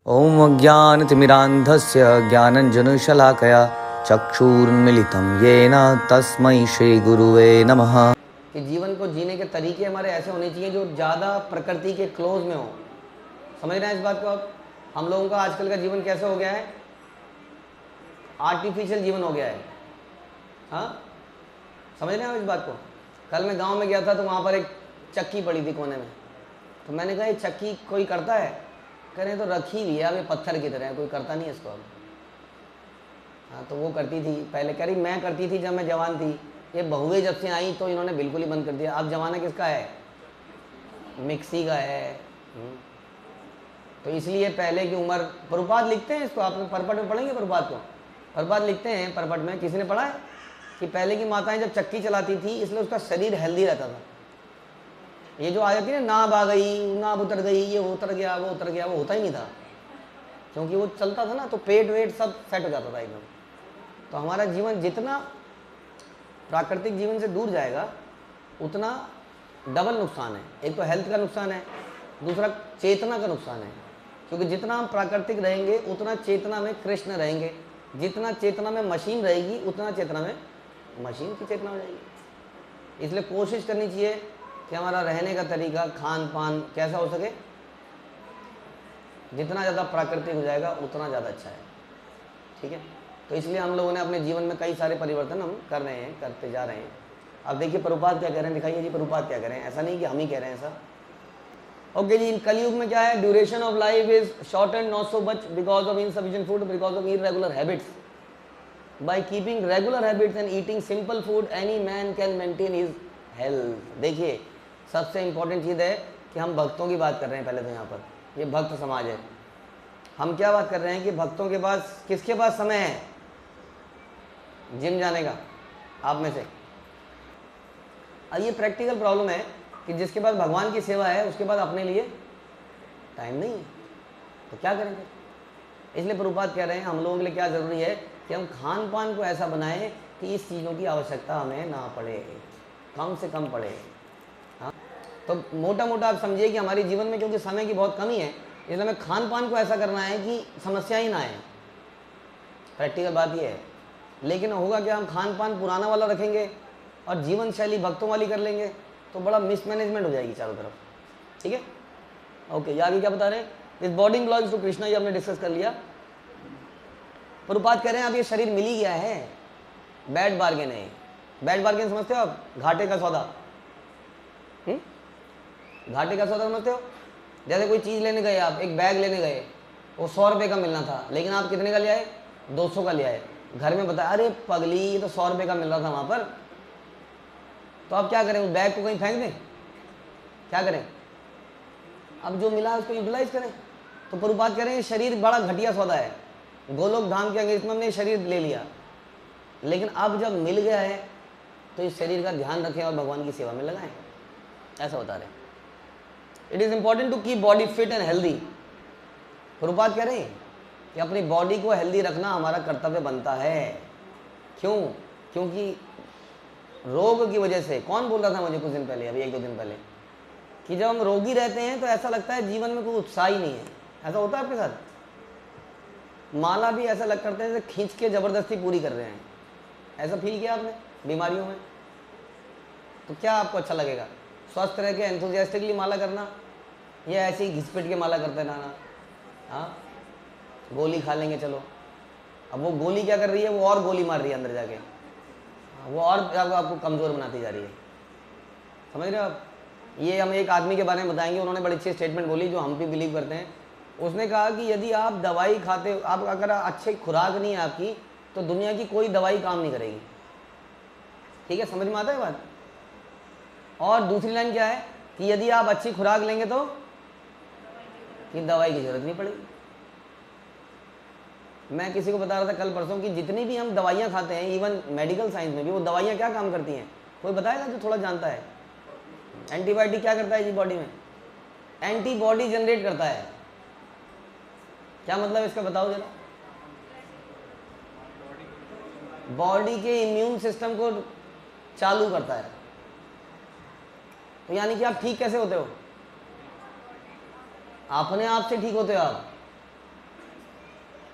ॐ अज्ञानतिमिरान्धस्य ज्ञानञ्जनशलाकया चक्षुरुन्मीलितं येन तस्मै श्रीगुरुवे नमः। कि जीवन को जीने के तरीके हमारे ऐसे होने चाहिए जो ज़्यादा प्रकृति के क्लोज में हो। समझ रहे हैं इस बात को आप? हम लोगों का आजकल का जीवन कैसे हो गया है? आर्टिफिशियल जीवन हो गया है। हाँ, समझ रहे हैं आप इस बात को? कल मैं गांव में गया था तो वहाँ पर एक चक्की पड़ी थी कोने में। तो मैंने कहा ये चक्की कोई करता है? कह रहे तो रखी हुई है, अब ये पत्थर की तरह है, कोई करता नहीं है इसको अब। हाँ, तो वो करती थी पहले, कह रही मैं करती थी जब मैं जवान थी। ये बहुएं जब से आई तो इन्होंने बिल्कुल ही बंद कर दिया। अब जमाना किसका है? मिक्सी का है। तो इसलिए पहले की उम्र, प्रभुपाद लिखते हैं इसको, आप परपट में पढ़ेंगे प्रभुपाद को। प्रभुपाद लिखते हैं परपट में, किसी ने पढ़ा है कि पहले की माताएं जब चक्की चलाती थी इसलिए उसका शरीर हेल्दी रहता था। ये जो आ जाती है ना आ गई, ना उतर गई, ये उतर गया, वो उतर गया, वो होता ही नहीं था, क्योंकि वो चलता था ना, तो पेट वेट सब सेट हो जाता था एकदम। तो हमारा जीवन जितना प्राकृतिक जीवन से दूर जाएगा उतना डबल नुकसान है। एक तो हेल्थ का नुकसान है, दूसरा चेतना का नुकसान है, क्योंकि जितना हम प्राकृतिक रहेंगे उतना चेतना में कृष्ण रहेंगे, जितना चेतना में मशीन रहेगी उतना चेतना में मशीन की चेतना हो जाएगी। इसलिए कोशिश करनी चाहिए कि हमारा रहने का तरीका, खान पान कैसा हो सके, जितना ज़्यादा प्राकृतिक हो जाएगा उतना ज़्यादा अच्छा है। ठीक है, तो इसलिए हम लोगों ने अपने जीवन में कई सारे परिवर्तन हम कर रहे हैं, करते जा रहे हैं। अब देखिए प्रभुपाद क्या कह रहे हैं, दिखाइए जी प्रभुपाद क्या कह रहे हैं। ऐसा नहीं कि हम ही कह रहे हैं ऐसा। ओके जी, इन कलयुग में क्या है? Duration of life is short and not so much because of insufficient food, because of irregular habits. By keeping regular habits and eating simple food any man can maintain his health. देखिए सबसे important चीज़ है कि हम भक्तों की बात कर रहे हैं। पहले तो यहाँ पर ये भक्त समाज है। हम क्या बात कर रहे हैं कि भक्तों के पास, किसके पास समय है जिम जाने का? आप में से। अब ये प्रैक्टिकल प्रॉब्लम है कि जिसके पास भगवान की सेवा है उसके पास अपने लिए टाइम नहीं है, तो क्या करेंगे? इसलिए प्रभुपाद कह रहे हैं हम लोगों के लिए क्या ज़रूरी है कि हम खान पान को ऐसा बनाएं कि इस चीज़ों की आवश्यकता हमें ना पड़े, कम से कम पड़े। हाँ, तो मोटा मोटा आप समझिए कि हमारे जीवन में क्योंकि समय की बहुत कमी है, इसलिए हमें खान पान को ऐसा करना है कि समस्या ही ना आए। प्रैक्टिकल बात यह है। लेकिन होगा क्या, हम खान पान पुराना वाला रखेंगे और जीवन शैली भक्तों वाली कर लेंगे तो बड़ा मिसमैनेजमेंट हो जाएगी चारों तरफ। ठीक है, ओके। ये आगे क्या बता रहे हैं? This body belongs to Krishna, ये हमने डिस्कस कर लिया। प्रभुपाद कह रहे हैं अब ये शरीर मिल ही गया है, बैड बार्गेन है। बैड बार्गेन समझते हो आप? घाटे का सौदा। घाटे का सौदा समझते हो? जैसे कोई चीज़ लेने गए आप, एक बैग लेने गए, वो 100 रुपये का मिलना था, लेकिन आप कितने का ले आए? 200 का ले आए। घर में बताया अरे पगली ये तो 100 रुपये का मिल रहा था वहाँ पर। तो आप क्या करें? उस बैग को कहीं फेंक दें? क्या करें? अब जो मिला उसको यूटिलाइज करें। तो प्रभुपाद कह रहे हैं शरीर बड़ा घटिया सौदा है। गोलोक धाम के अंग्रेज में हमने शरीर ले लिया, लेकिन अब जब मिल गया है तो इस शरीर का ध्यान रखें और भगवान की सेवा में लगाएं। ऐसा बता रहे हैं। It is important to keep body fit and healthy. Prabhupada कह रहे हैं कि अपनी बॉडी को हेल्दी रखना हमारा कर्तव्य बनता है। क्यों? क्योंकि रोग की वजह से, कौन बोल रहा था मुझे कुछ दिन पहले, अभी 1-2 दिन पहले, कि जब हम रोगी रहते हैं तो ऐसा लगता है जीवन में कोई उत्साह ही नहीं है। ऐसा होता है आपके साथ? माला भी ऐसा लग करते हैं जैसे खींच के जबरदस्ती पूरी कर रहे हैं। ऐसा फील किया आपने बीमारियों में? तो क्या आपको अच्छा लगेगा? स्वस्थ रह के एंथुजियास्टिकली माला करना, या ऐसे ही घिसपिट के माला करते रहना? हाँ, गोली खा लेंगे चलो। अब वो गोली क्या कर रही है? वो और गोली मार रही है अंदर जाके, वो और आपको कमज़ोर बनाती जा रही है। समझ रहे हो आप? ये हम एक आदमी के बारे में बताएंगे, उन्होंने बड़ी अच्छी स्टेटमेंट बोली जो हम भी बिलीव करते हैं। उसने कहा कि यदि आप दवाई खाते हो, आप अगर अच्छी खुराक नहीं है आपकी, तो दुनिया की कोई दवाई काम नहीं करेगी। ठीक है, समझ में आता है बात? और दूसरी लाइन क्या है कि यदि आप अच्छी खुराक लेंगे तो कि दवाई की जरूरत नहीं पड़ेगी। मैं किसी को बता रहा था कल परसों कि जितनी भी हम दवाइयाँ खाते हैं, इवन मेडिकल साइंस में भी, वो दवाइयाँ क्या काम करती हैं? कोई बताएगा जो थोड़ा जानता है? एंटीबायोटिक क्या करता है जी बॉडी में? एंटीबॉडी जनरेट करता है। क्या मतलब इसका बताओ जरा? बॉडी के इम्यून सिस्टम को चालू करता है। तो यानी कि आप ठीक कैसे होते हो? अपने आप से ठीक होते हो आप।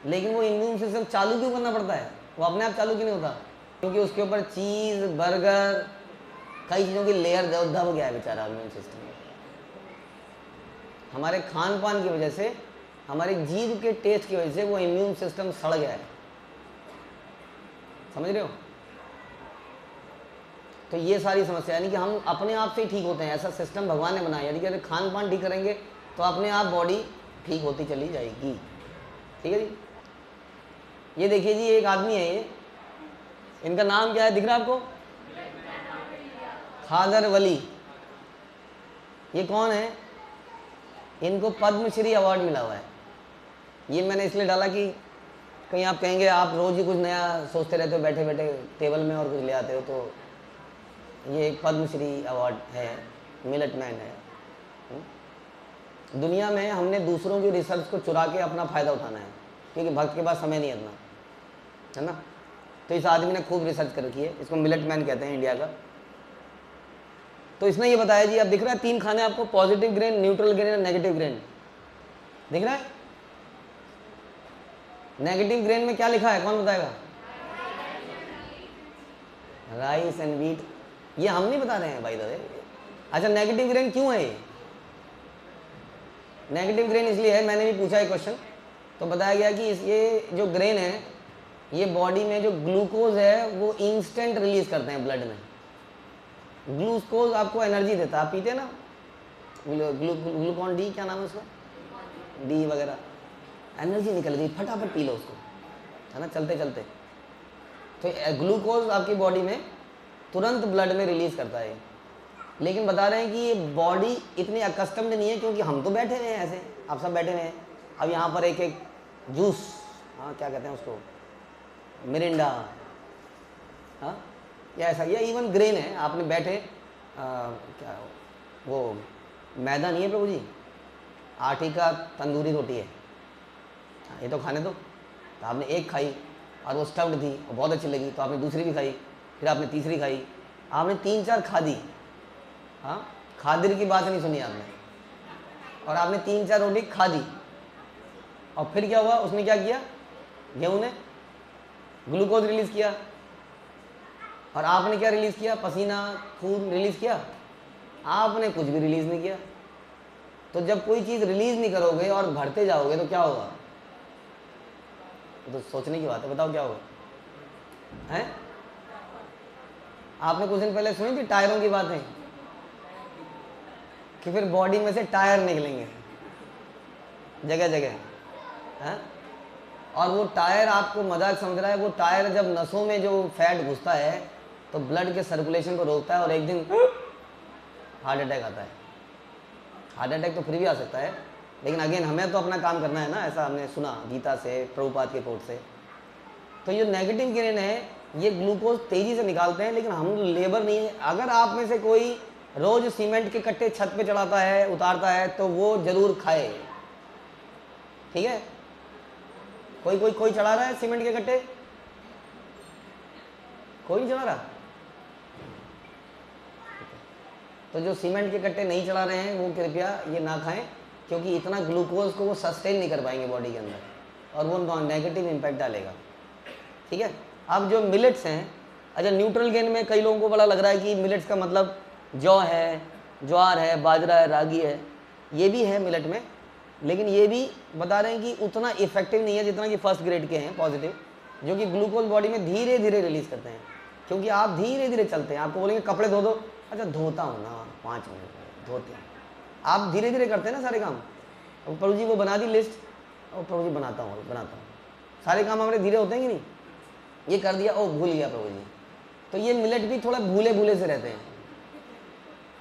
लेकिन वो इम्यून सिस्टम चालू क्यों करना पड़ता है? वो अपने आप चालू क्यों नहीं होता? क्योंकि उसके ऊपर चीज़, बर्गर, कई चीज़ों की लेयर दब गया है बेचारा इम्यून सिस्टम। हमारे खान पान की वजह से, हमारी जीभ के टेस्ट की वजह से वो इम्यून सिस्टम सड़ गया है। समझ रहे हो? तो ये सारी समस्या यानी कि हम अपने आप से ही ठीक होते हैं, ऐसा सिस्टम भगवान ने बनाया। यदि अगर खान पान ठीक करेंगे तो अपने आप बॉडी ठीक होती चली जाएगी। ठीक है जी। ये देखिए जी, एक आदमी है, ये इनका नाम क्या है, दिख रहा है आपको? खादर वली। ये कौन है? इनको पद्मश्री अवार्ड मिला हुआ है। ये मैंने इसलिए डाला कि कहीं आप कहेंगे आप रोज ही कुछ नया सोचते रहते हो बैठे बैठे टेबल में और कुछ ले आते हो, तो ये एक पद्मश्री अवार्ड है, मिलेट मैन है। दुनिया में हमने दूसरों की रिसर्च को चुरा के अपना फ़ायदा उठाना है, क्योंकि भक्त के पास समय नहीं इतना है ना। तो इस आदमी ने खूब रिसर्च कर रखी है, इसको मिलेट मैन कहते हैं इंडिया का। तो इसने ये बताया जी, अब दिख रहा है 3 खाने आपको, पॉजिटिव ग्रेन, न्यूट्रल ग्रेन और नेगेटिव ग्रेन, दिख रहा है? नेगेटिव ग्रेन में क्या लिखा है, कौन बताएगा? Rice and wheat. ये हम नहीं बता रहे हैं भाई दादा। अच्छा, नेगेटिव ग्रेन क्यों है? नेगेटिव ग्रेन इसलिए है, मैंने भी पूछा एक क्वेश्चन, तो बताया गया कि ये जो ग्रेन है, ये बॉडी में जो ग्लूकोज है वो इंस्टेंट रिलीज करते हैं ब्लड में। ग्लूकोज आपको एनर्जी देता है, आप पीते हैं ना ग्लूकॉन डी, क्या नाम है उसका, डी वगैरह, एनर्जी निकल गई, फटाफट पी लो उसको, है ना, चलते चलते। तो ग्लूकोज आपकी बॉडी में तुरंत ब्लड में रिलीज करता है। लेकिन बता रहे हैं कि ये बॉडी इतनी अकस्टम्ड नहीं है, क्योंकि हम तो बैठे हुए हैं ऐसे, आप सब बैठे हुए हैं। अब यहाँ पर एक एक जूस, हाँ क्या कहते हैं उसको, मिरिंडा, हाँ या ऐसा, या इवन ग्रेन है, आपने बैठे क्या वो मैदा नहीं है प्रभु जी, आटे का तंदूरी रोटी है, ये तो खाने दो। तो आपने एक खाई और वो स्टफ्ड थी और बहुत अच्छी लगी, तो आपने दूसरी भी खाई, फिर आपने तीसरी खाई, आपने 3-4 खा दी। हाँ, खादिर की बात नहीं सुनी आपने, और आपने 3-4 रोटी खा दी, और फिर क्या हुआ, उसने क्या किया, गेहूं ने ग्लूकोज रिलीज किया, और आपने क्या रिलीज किया, पसीना, खून रिलीज किया, आपने कुछ भी रिलीज नहीं किया। तो जब कोई चीज रिलीज नहीं करोगे और भरते जाओगे तो क्या होगा? तो सोचने की बात है, बताओ क्या होगा? हैं? आपने कुछ दिन पहले सुनी थी टायरों की बातें, कि फिर बॉडी में से टायर निकलेंगे जगह जगह, हैं? और वो टायर, आपको मजाक समझ रहा है, वो टायर जब नसों में जो फैट घुसता है तो ब्लड के सर्कुलेशन को रोकता है, और एक दिन हार्ट अटैक आता है। हार्ट अटैक तो फिर भी आ सकता है, लेकिन अगेन हमें तो अपना काम करना है ना, ऐसा हमने सुना गीता से, प्रभुपाद के कोट से। तो ये नेगेटिव ग्रेन है, ये ग्लूकोज तेजी से निकालते हैं, लेकिन हम लेबर नहीं है। अगर आप में से कोई रोज सीमेंट के कट्टे छत पे चढ़ाता है, उतारता है, तो वो जरूर खाए, ठीक है? कोई चढ़ा रहा है सीमेंट के कट्टे? कोई नहीं चढ़ा रहा? तो जो सीमेंट के कट्टे नहीं चढ़ा रहे हैं वो कृपया ये ना खाएं, क्योंकि इतना ग्लूकोज को वो सस्टेन नहीं कर पाएंगे बॉडी के अंदर, और वो नेगेटिव इम्पैक्ट डालेगा। ठीक है? अब जो मिलेट्स हैं, अच्छा न्यूट्रल गेन में कई लोगों को बड़ा लग रहा है कि मिलेट्स का मतलब जौ है, ज्वार है, बाजरा है, रागी है, ये भी है मिलेट में, लेकिन ये भी बता रहे हैं कि उतना इफेक्टिव नहीं है जितना कि फर्स्ट ग्रेड के हैं पॉजिटिव, जो कि ग्लूकोज बॉडी में धीरे धीरे रिलीज करते हैं। क्योंकि आप धीरे धीरे चलते हैं, आपको बोलेंगे कपड़े धो दो, अच्छा धोता हूँ ना 5 मिनट धोते हैं, आप धीरे धीरे करते हैं ना सारे काम। अब प्रभु जी वो बना दी लिस्ट, और प्रभु जी बनाता हूँ, सारे काम हमारे धीरे होते हैं कि नहीं? ये कर दिया, ओ भूल गया प्रभु जी। तो ये मिलेट भी थोड़ा भूले भूले से रहते हैं,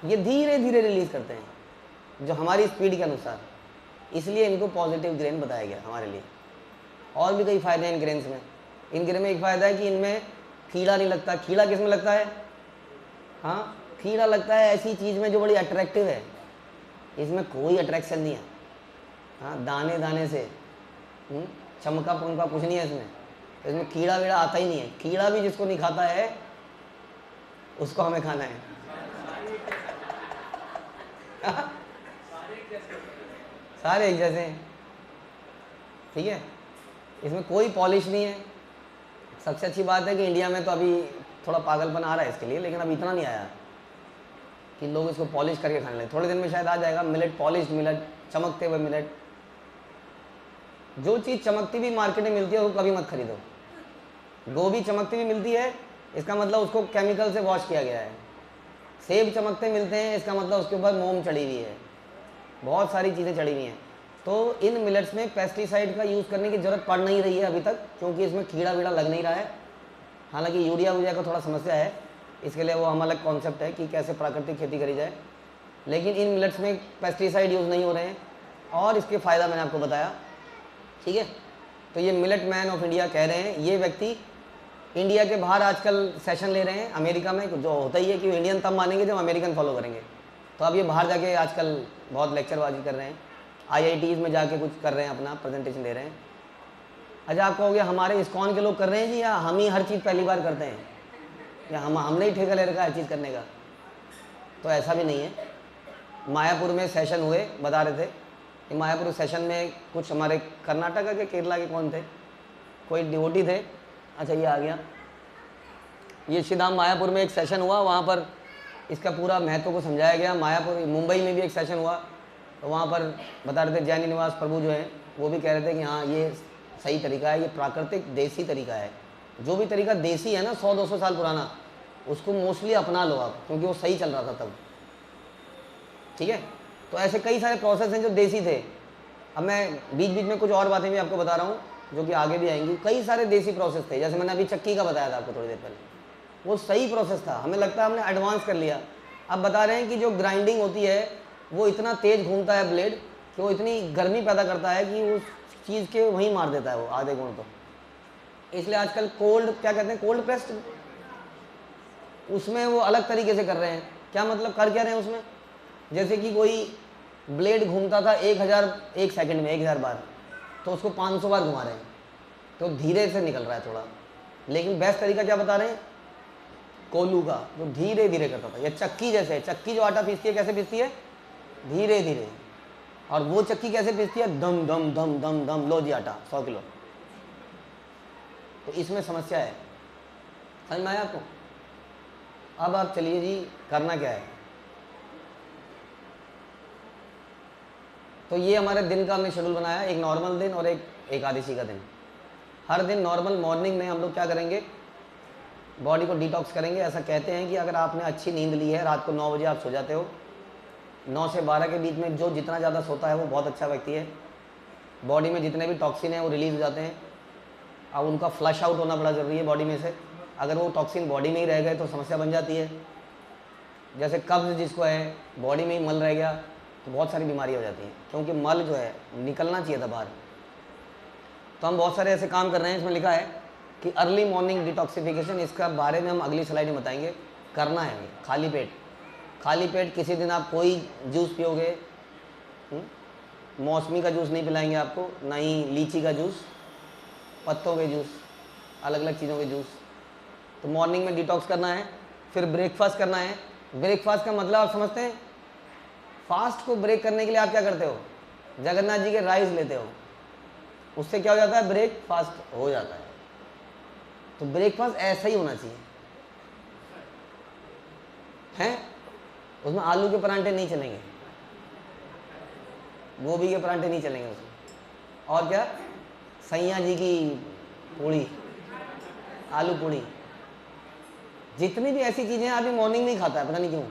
ये धीरे धीरे रिलीज करते हैं जो हमारी स्पीड के अनुसार, इसलिए इनको पॉजिटिव ग्रेन बताया गया हमारे लिए। और भी कई फायदे हैं इन ग्रेन्स में। इन ग्रेन में एक फ़ायदा है कि इनमें कीड़ा नहीं लगता। कीड़ा किस में लगता है? हाँ, कीड़ा लगता है ऐसी चीज़ में जो बड़ी अट्रैक्टिव है, इसमें कोई अट्रैक्शन नहीं है। हाँ, दाने दाने से चमका पमका कुछ नहीं है इसमें, तो इसमें कीड़ा वीड़ा आता ही नहीं है। कीड़ा भी जिसको नहीं खाता है उसको हमें खाना है। सारे एक जैसे हैं, ठीक है? इसमें कोई पॉलिश नहीं है। सबसे अच्छी बात है कि इंडिया में तो अभी थोड़ा पागलपन आ रहा है इसके लिए, लेकिन अब इतना नहीं आया कि लोग इसको पॉलिश करके खाने लगे। थोड़े दिन में शायद आ जाएगा मिलेट, पॉलिश मिलेट, चमकते हुए मिलेट। जो चीज़ चमकती भी मार्केट में मिलती है वो कभी मत खरीदो। गोभी चमकती भी मिलती है, इसका मतलब उसको केमिकल से वॉश किया गया है। सेब चमकते मिलते हैं, इसका मतलब उसके ऊपर मोम चढ़ी हुई है, बहुत सारी चीज़ें चढ़ी हुई हैं। तो इन मिलेट्स में पेस्टिसाइड का यूज़ करने की ज़रूरत पड़ नहीं रही है अभी तक, क्योंकि इसमें कीड़ा वीड़ा लग नहीं रहा है। हालांकि यूरिया वूरिया का थोड़ा समस्या है, इसके लिए वो हम अलग कॉन्सेप्ट है कि कैसे प्राकृतिक खेती करी जाए। लेकिन इन मिलेट्स में पेस्टिसाइड यूज़ नहीं हो रहे हैं और इसके फ़ायदा मैंने आपको बताया, ठीक है। तो ये मिलेट मैन ऑफ इंडिया कह रहे हैं। ये व्यक्ति इंडिया के बाहर आजकल सेशन ले रहे हैं अमेरिका में, जो होता ही है कि इंडियन तब मानेंगे जब अमेरिकन फॉलो करेंगे। तो अब ये बाहर जाके आजकल बहुत लेक्चरबाजी कर रहे हैं, IITs में जाके कुछ कर रहे हैं, अपना प्रेजेंटेशन दे रहे हैं। अच्छा, आप कहोगे हमारे इस्कॉन के लोग कर रहे हैं जी, या हम ही हर चीज़ पहली बार करते हैं, या हमने ही ठेका ले रखा है हर चीज़ करने का? तो ऐसा भी नहीं है। मायापुर में सेशन हुए, बता रहे थे कि मायापुर सेशन में कुछ हमारे कर्नाटक के, केरला के कौन थे, कोई डिवोटी थे। अच्छा, ये आ गया, ये श्रीधाम मायापुर में एक सेशन हुआ, वहाँ पर इसका पूरा महत्व को समझाया गया। मायापुर, मुंबई में भी एक सेशन हुआ, तो वहाँ पर बता रहे थे जैन निवास प्रभु जो हैं, वो भी कह रहे थे कि हाँ ये सही तरीका है, ये प्राकृतिक देसी तरीका है। जो भी तरीका देसी है ना 100-200 साल पुराना, उसको मोस्टली अपना लो आप, क्योंकि वो सही चल रहा था तब, ठीक है। तो ऐसे कई सारे प्रोसेस हैं जो देसी थे। अब मैं बीच बीच में कुछ और बातें भी आपको बता रहा हूँ जो कि आगे भी आएंगी। कई सारे देसी प्रोसेस थे, जैसे मैंने अभी चक्की का बताया था आपको थोड़ी देर पहले, वो सही प्रोसेस था। हमें लगता है हमने एडवांस कर लिया। अब बता रहे हैं कि जो ग्राइंडिंग होती है वो इतना तेज़ घूमता है ब्लेड कि वो इतनी गर्मी पैदा करता है कि उस चीज़ के वहीं मार देता है वो आधे गुण। तो इसलिए आजकल कोल्ड, क्या कहते हैं, कोल्ड प्रेस्ड, उसमें वो अलग तरीके से कर रहे हैं। क्या मतलब, कर क्या रहे हैं उसमें? जैसे कि कोई ब्लेड घूमता था 1000 सेकंड में 1000 बार, तो उसको 500 बार घुमा रहे हैं, तो धीरे से निकल रहा है थोड़ा। लेकिन बेस्ट तरीका क्या बता रहे हैं? कोलू का, जो धीरे धीरे करता था। या चक्की जैसे, चक्की जो आटा पीसती है कैसे पीसती है? धीरे धीरे। और वो चक्की कैसे पीसती है? दम दम दम दम दम, लो जी आटा 100 किलो। तो इसमें समस्या है, समझ में आया आपको? अब आप चलिए जी, करना क्या है। तो ये हमारे दिन का हमने शेड्यूल बनाया, एक नॉर्मल दिन और एक एकादशी का दिन। हर दिन नॉर्मल मॉर्निंग में हम लोग क्या करेंगे, बॉडी को डिटॉक्स करेंगे। ऐसा कहते हैं कि अगर आपने अच्छी नींद ली है, रात को 9 बजे आप सो जाते हो, 9 से 12 के बीच में जो जितना ज़्यादा सोता है वो बहुत अच्छा व्यक्ति है। बॉडी में जितने भी टॉक्सिन हैं वो रिलीज हो जाते हैं। अब उनका फ्लश आउट होना बड़ा ज़रूरी है बॉडी में से। अगर वो टॉक्सिन बॉडी में ही रह गए तो समस्या बन जाती है। जैसे कब्ज़ जिसको है, बॉडी में ही मल रह गया तो बहुत सारी बीमारी हो जाती हैं, क्योंकि मल जो है निकलना चाहिए था बाहर। तो हम बहुत सारे ऐसे काम कर रहे हैं। इसमें लिखा है कि अर्ली मॉर्निंग डिटॉक्सिफिकेशन, इसका बारे में हम अगली स्लाइड में बताएंगे। करना है खाली पेट। खाली पेट किसी दिन आप कोई जूस पियोगे, मौसमी का जूस नहीं पिलाएंगे आपको, ना ही लीची का जूस, पत्तों के जूस, अलग अलग चीज़ों के जूस। तो मॉर्निंग में डिटॉक्स करना है। फिर ब्रेकफास्ट करना है। ब्रेकफास्ट का मतलब आप समझते हैं? फास्ट को ब्रेक करने के लिए आप क्या करते हो? जगन्नाथ जी के राइस लेते हो, उससे क्या हो जाता है? ब्रेकफास्ट हो जाता है। तो ब्रेकफास्ट ऐसा ही होना चाहिए, हैं? उसमें आलू के परांठे नहीं चलेंगे, गोभी के परांठे नहीं चलेंगे उसमें। और क्या? सैया जी की पूड़ी, आलू पूड़ी, जितनी भी ऐसी चीज़ें आदमी मॉर्निंग में ही खाता है, पता नहीं क्यों।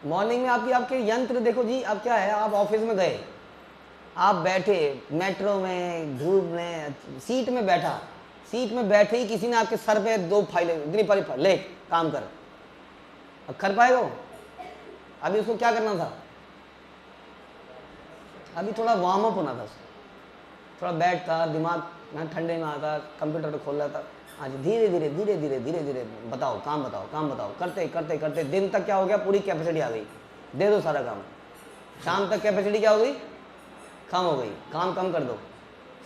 मॉर्निंग में आपके यंत्र देखो जी। अब क्या है, आप ऑफिस में गए, आप बैठे मेट्रो में, धूप में, सीट में बैठा, सीट में बैठे ही किसी ने आपके सर पे 2 फाइलें, इतनी बड़ी ले काम कर। अब कर पाएगा वो? अभी उसको क्या करना था? अभी थोड़ा वार्म अप होना था उसको, थोड़ा बैठता, दिमाग ठंडे में आता, कंप्यूटर खोल लेता। आज धीरे धीरे धीरे धीरे धीरे धीरे बताओ, काम बताओ, काम बताओ, करते करते करते दिन तक क्या हो गया? पूरी कैपेसिटी आ गई, दे दो सारा काम। शाम तक कैपेसिटी क्या हो गई? कम हो गई। काम कम कर दो,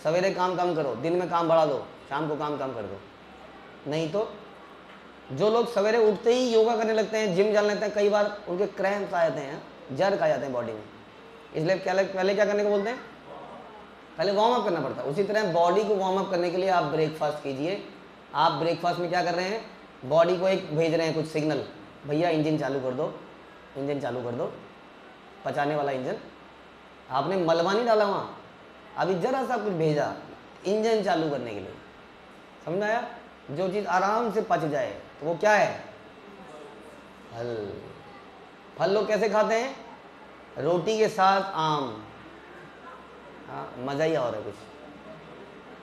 सवेरे काम कम करो, दिन में काम बढ़ा दो, शाम को काम कम कर दो। नहीं तो जो लोग सवेरे उठते ही योगा करने लगते हैं, जिम जाने लगते हैं, कई बार उनके क्रैम्प्स आ जाते हैं, जर्क आ जाते हैं बॉडी में। इसलिए क्या पहले क्या करने को बोलते हैं? पहले वार्म अप करना पड़ता है। उसी तरह बॉडी को वार्म अप करने के लिए आप ब्रेकफास्ट कीजिए। आप ब्रेकफास्ट में क्या कर रहे हैं, बॉडी को एक भेज रहे हैं कुछ सिग्नल, भैया इंजन चालू कर दो, इंजन चालू कर दो, पचाने वाला इंजन। आपने मलबा नहीं डाला वहाँ, अभी जरा सा कुछ भेजा इंजन चालू करने के लिए, समझ में आया? जो चीज़ आराम से पच जाए तो वो क्या है, फल। फल लोग कैसे खाते हैं, रोटी के साथ आम, हाँ मज़ा ही और है कुछ,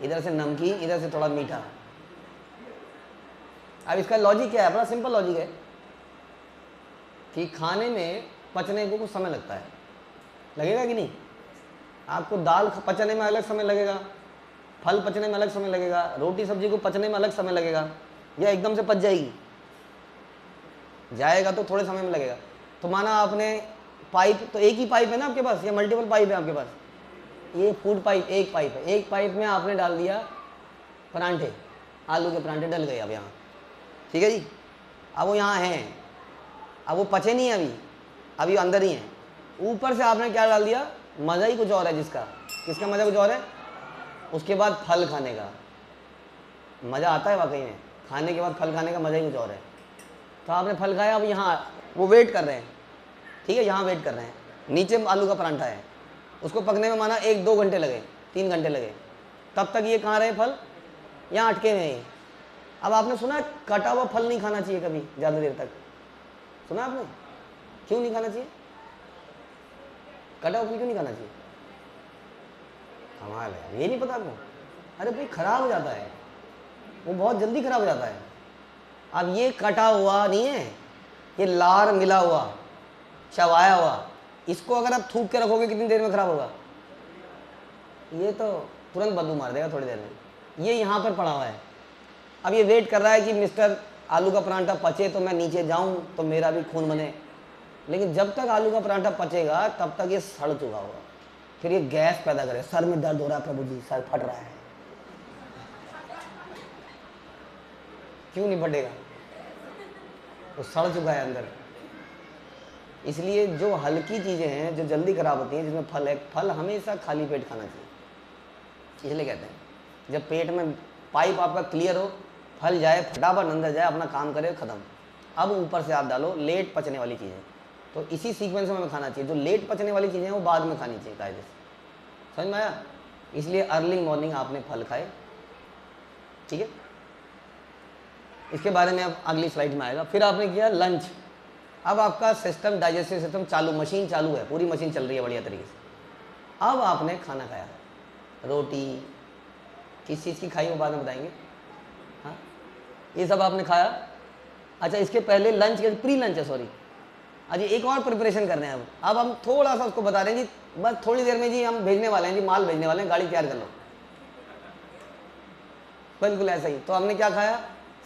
इधर से नमकीन इधर से थोड़ा मीठा। अब इसका लॉजिक क्या है, बड़ा सिंपल लॉजिक है कि खाने में पचने को कुछ समय लगता है, लगेगा कि नहीं? आपको दाल पचने में अलग समय लगेगा, फल पचने में अलग समय लगेगा, रोटी सब्जी को पचने में अलग समय लगेगा, या एकदम से पच जाएगी? जाएगा तो थोड़े समय में लगेगा। तो माना आपने पाइप, तो एक ही पाइप है ना आपके पास या मल्टीपल पाइप है आपके पास? ये फूड पाइप एक पाइप है, एक पाइप में आपने डाल दिया परांठे, आलू के परांठे डल गए अब यहाँ, ठीक है जी। अब वो यहाँ हैं, अब वो पचे नहीं अभी, अभी अंदर ही हैं। ऊपर से आपने क्या डाल दिया, मज़ा ही कुछ और है जिसका, किसका मज़ा कुछ और है। उसके बाद फल खाने का मज़ा आता है वाकई में, खाने के बाद फल खाने का मज़ा ही कुछ और है। तो आपने फल खाया, अब यहाँ वो वेट कर रहे हैं, ठीक है, यहाँ वेट कर रहे हैं, नीचे आलू का परांठा है, उसको पकने में माना 1-2 घंटे लगे, 3 घंटे लगे, तब तक ये कहाँ रहे फल, यहाँ अटके हुए हैं। अब आपने सुना कटा हुआ फल नहीं खाना चाहिए कभी ज़्यादा देर तक, सुना आपने? क्यों नहीं खाना चाहिए? कटा हुआ फल क्यों नहीं खाना चाहिए? कमाल है, ये नहीं पता आपको? अरे भाई खराब हो जाता है, वो बहुत जल्दी खराब हो जाता है। अब ये कटा हुआ नहीं है, ये लार मिला हुआ, चबाया हुआ, इसको अगर आप थूक के रखोगे कितनी देर में खराब होगा? ये तो तुरंत बदबू मार देगा थोड़ी देर में। ये यहाँ पर पड़ा हुआ है, अब ये वेट कर रहा है कि मिस्टर आलू का परांठा पचे तो मैं नीचे जाऊं तो मेरा भी खून बने। लेकिन जब तक आलू का परांठा पचेगा तब तक ये सड़ चुका होगा, फिर ये गैस पैदा करे, सर में दर्द हो रहा है प्रभु जी, सर फट रहा है। क्यों नहीं फटेगा? वो सड़ चुका है अंदर। इसलिए जो हल्की चीज़ें हैं जो जल्दी खराब होती हैं, जिसमें फल है, फल हमेशा खाली पेट खाना चाहिए। इसलिए कहते हैं जब पेट में पाइप आपका क्लियर हो, फल जाए फटाफट अंदर जाए, अपना काम करे, ख़त्म। अब ऊपर से आप डालो लेट पचने वाली चीज़ें, तो इसी सीक्वेंस में हमें खाना चाहिए। जो लेट पचने वाली चीज़ें हैं वो बाद में खानी चाहिए कायदे से, समझ में आया? इसलिए अर्ली मॉर्निंग आपने फल खाए, ठीक है। इसके बारे में अब अगली स्लाइड में आएगा। फिर आपने किया लंच। अब आपका सिस्टम, डाइजेस्टिव सिस्टम चालू, मशीन चालू है, पूरी मशीन चल रही है बढ़िया तरीके से। अब आपने खाना खाया, रोटी किस चीज़ की खाई वो बाद में बताएंगे, हाँ ये सब आपने खाया। अच्छा इसके पहले लंच के, प्री लंच है सॉरी, अजी एक और प्रिपरेशन कर रहे हैं। अब हम थोड़ा सा उसको बता रहे हैं जी, बस थोड़ी देर में जी हम भेजने वाले हैं जी, माल भेजने वाले हैं, गाड़ी तैयार कर लो। बिल्कुल ऐसा ही। तो हमने क्या खाया,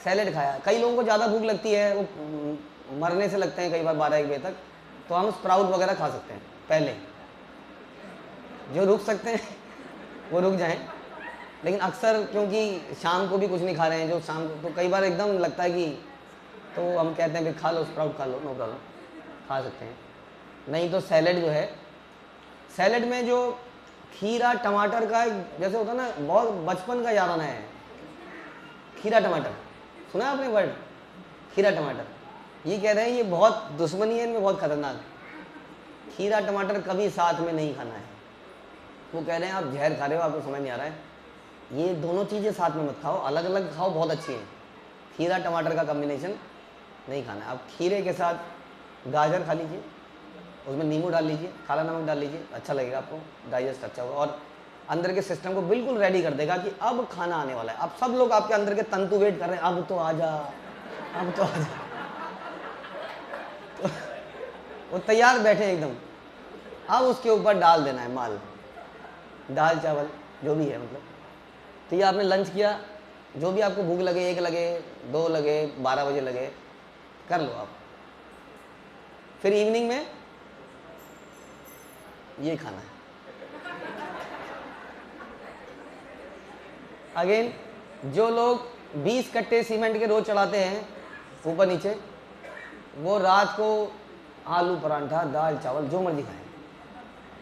सैलेड खाया। कई लोगों को ज़्यादा भूख लगती है, वो मरने से लगते हैं कई बार 12-1 बजे तक, तो हम स्प्राउट वगैरह खा सकते हैं पहले, जो रुक सकते हैं वो रुक जाएं। लेकिन अक्सर क्योंकि शाम को भी कुछ नहीं खा रहे हैं, जो शाम को, तो कई बार एकदम लगता है कि, तो हम कहते हैं भाई खा लो स्प्राउट, खा लो, नो प्रॉब्लम, खा सकते हैं। नहीं तो सैलेड जो है, सैलेड में जो खीरा टमाटर का जैसे होता है ना, बहुत बचपन का याद आना है, खीरा टमाटर, सुना आपने वर्ड खीरा टमाटर? ये कह रहे हैं ये बहुत दुश्मनी है इनमें, बहुत खतरनाक। खीरा टमाटर कभी साथ में नहीं खाना है। वो कह रहे हैं आप जहर खा रहे हो, आपको समझ नहीं आ रहा है। ये दोनों चीज़ें साथ में मत खाओ, अलग अलग खाओ, बहुत अच्छी हैं। खीरा टमाटर का कॉम्बिनेशन नहीं खाना है। आप खीरे के साथ गाजर खा लीजिए, उसमें नींबू डाल लीजिए, काला नमक डाल लीजिए, अच्छा लगेगा आपको, डाइजेस्ट अच्छा होगा और अंदर के सिस्टम को बिल्कुल रेडी कर देगा कि अब खाना आने वाला है। अब सब लोग आपके अंदर के तंतु वेट कर रहे हैं, अब तो आ जा, अब तो आ जा। तो वो तैयार बैठे एकदम। अब उसके ऊपर डाल देना है माल, दाल चावल जो भी है, मतलब। तो ये आपने लंच किया, जो भी आपको भूख लगे, 1 लगे, 2 लगे, 12 बजे लगे, कर लो आप। फिर इवनिंग में ये खाना है। अगेन जो लोग 20 कट्टे सीमेंट के रोज चढ़ाते हैं ऊपर नीचे, वो रात को आलू परांठा, दाल चावल जो मर्जी खाएं,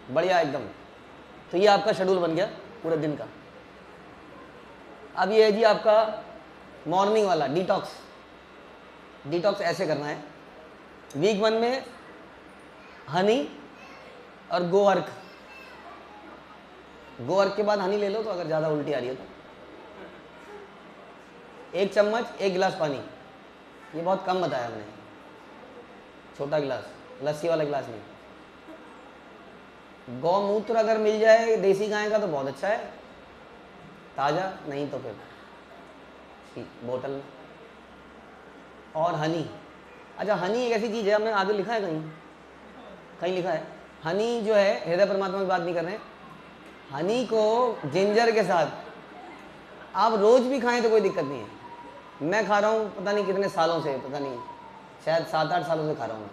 बढ़िया एकदम। तो ये आपका शेड्यूल बन गया। पूरे दिन का। अब ये है जी आपका मॉर्निंग वाला डिटॉक्स। डिटॉक्स ऐसे करना है, वीक 1 में हनी और गोवर्क। गोवर्क के बाद हनी ले लो तो अगर ज़्यादा उल्टी आ रही है तो 1 चम्मच 1 गिलास पानी। ये बहुत कम बताया हमने, छोटा गिलास, लस्सी वाला गिलास नहीं। गौमूत्र अगर मिल जाए देसी गाय का तो बहुत अच्छा है, ताज़ा, नहीं तो फिर बोतल में। और हनी, अच्छा हनी एक ऐसी चीज़ है, हमने आगे लिखा है कहीं कहीं लिखा है, हनी जो है हृदय परमात्मा की बात नहीं कर रहे हैं, हनी को जिंजर के साथ आप रोज़ भी खाएं तो कोई दिक्कत नहीं है। मैं खा रहा हूँ पता नहीं कितने सालों से, पता नहीं शायद 7-8 सालों से खा रहा हूँ।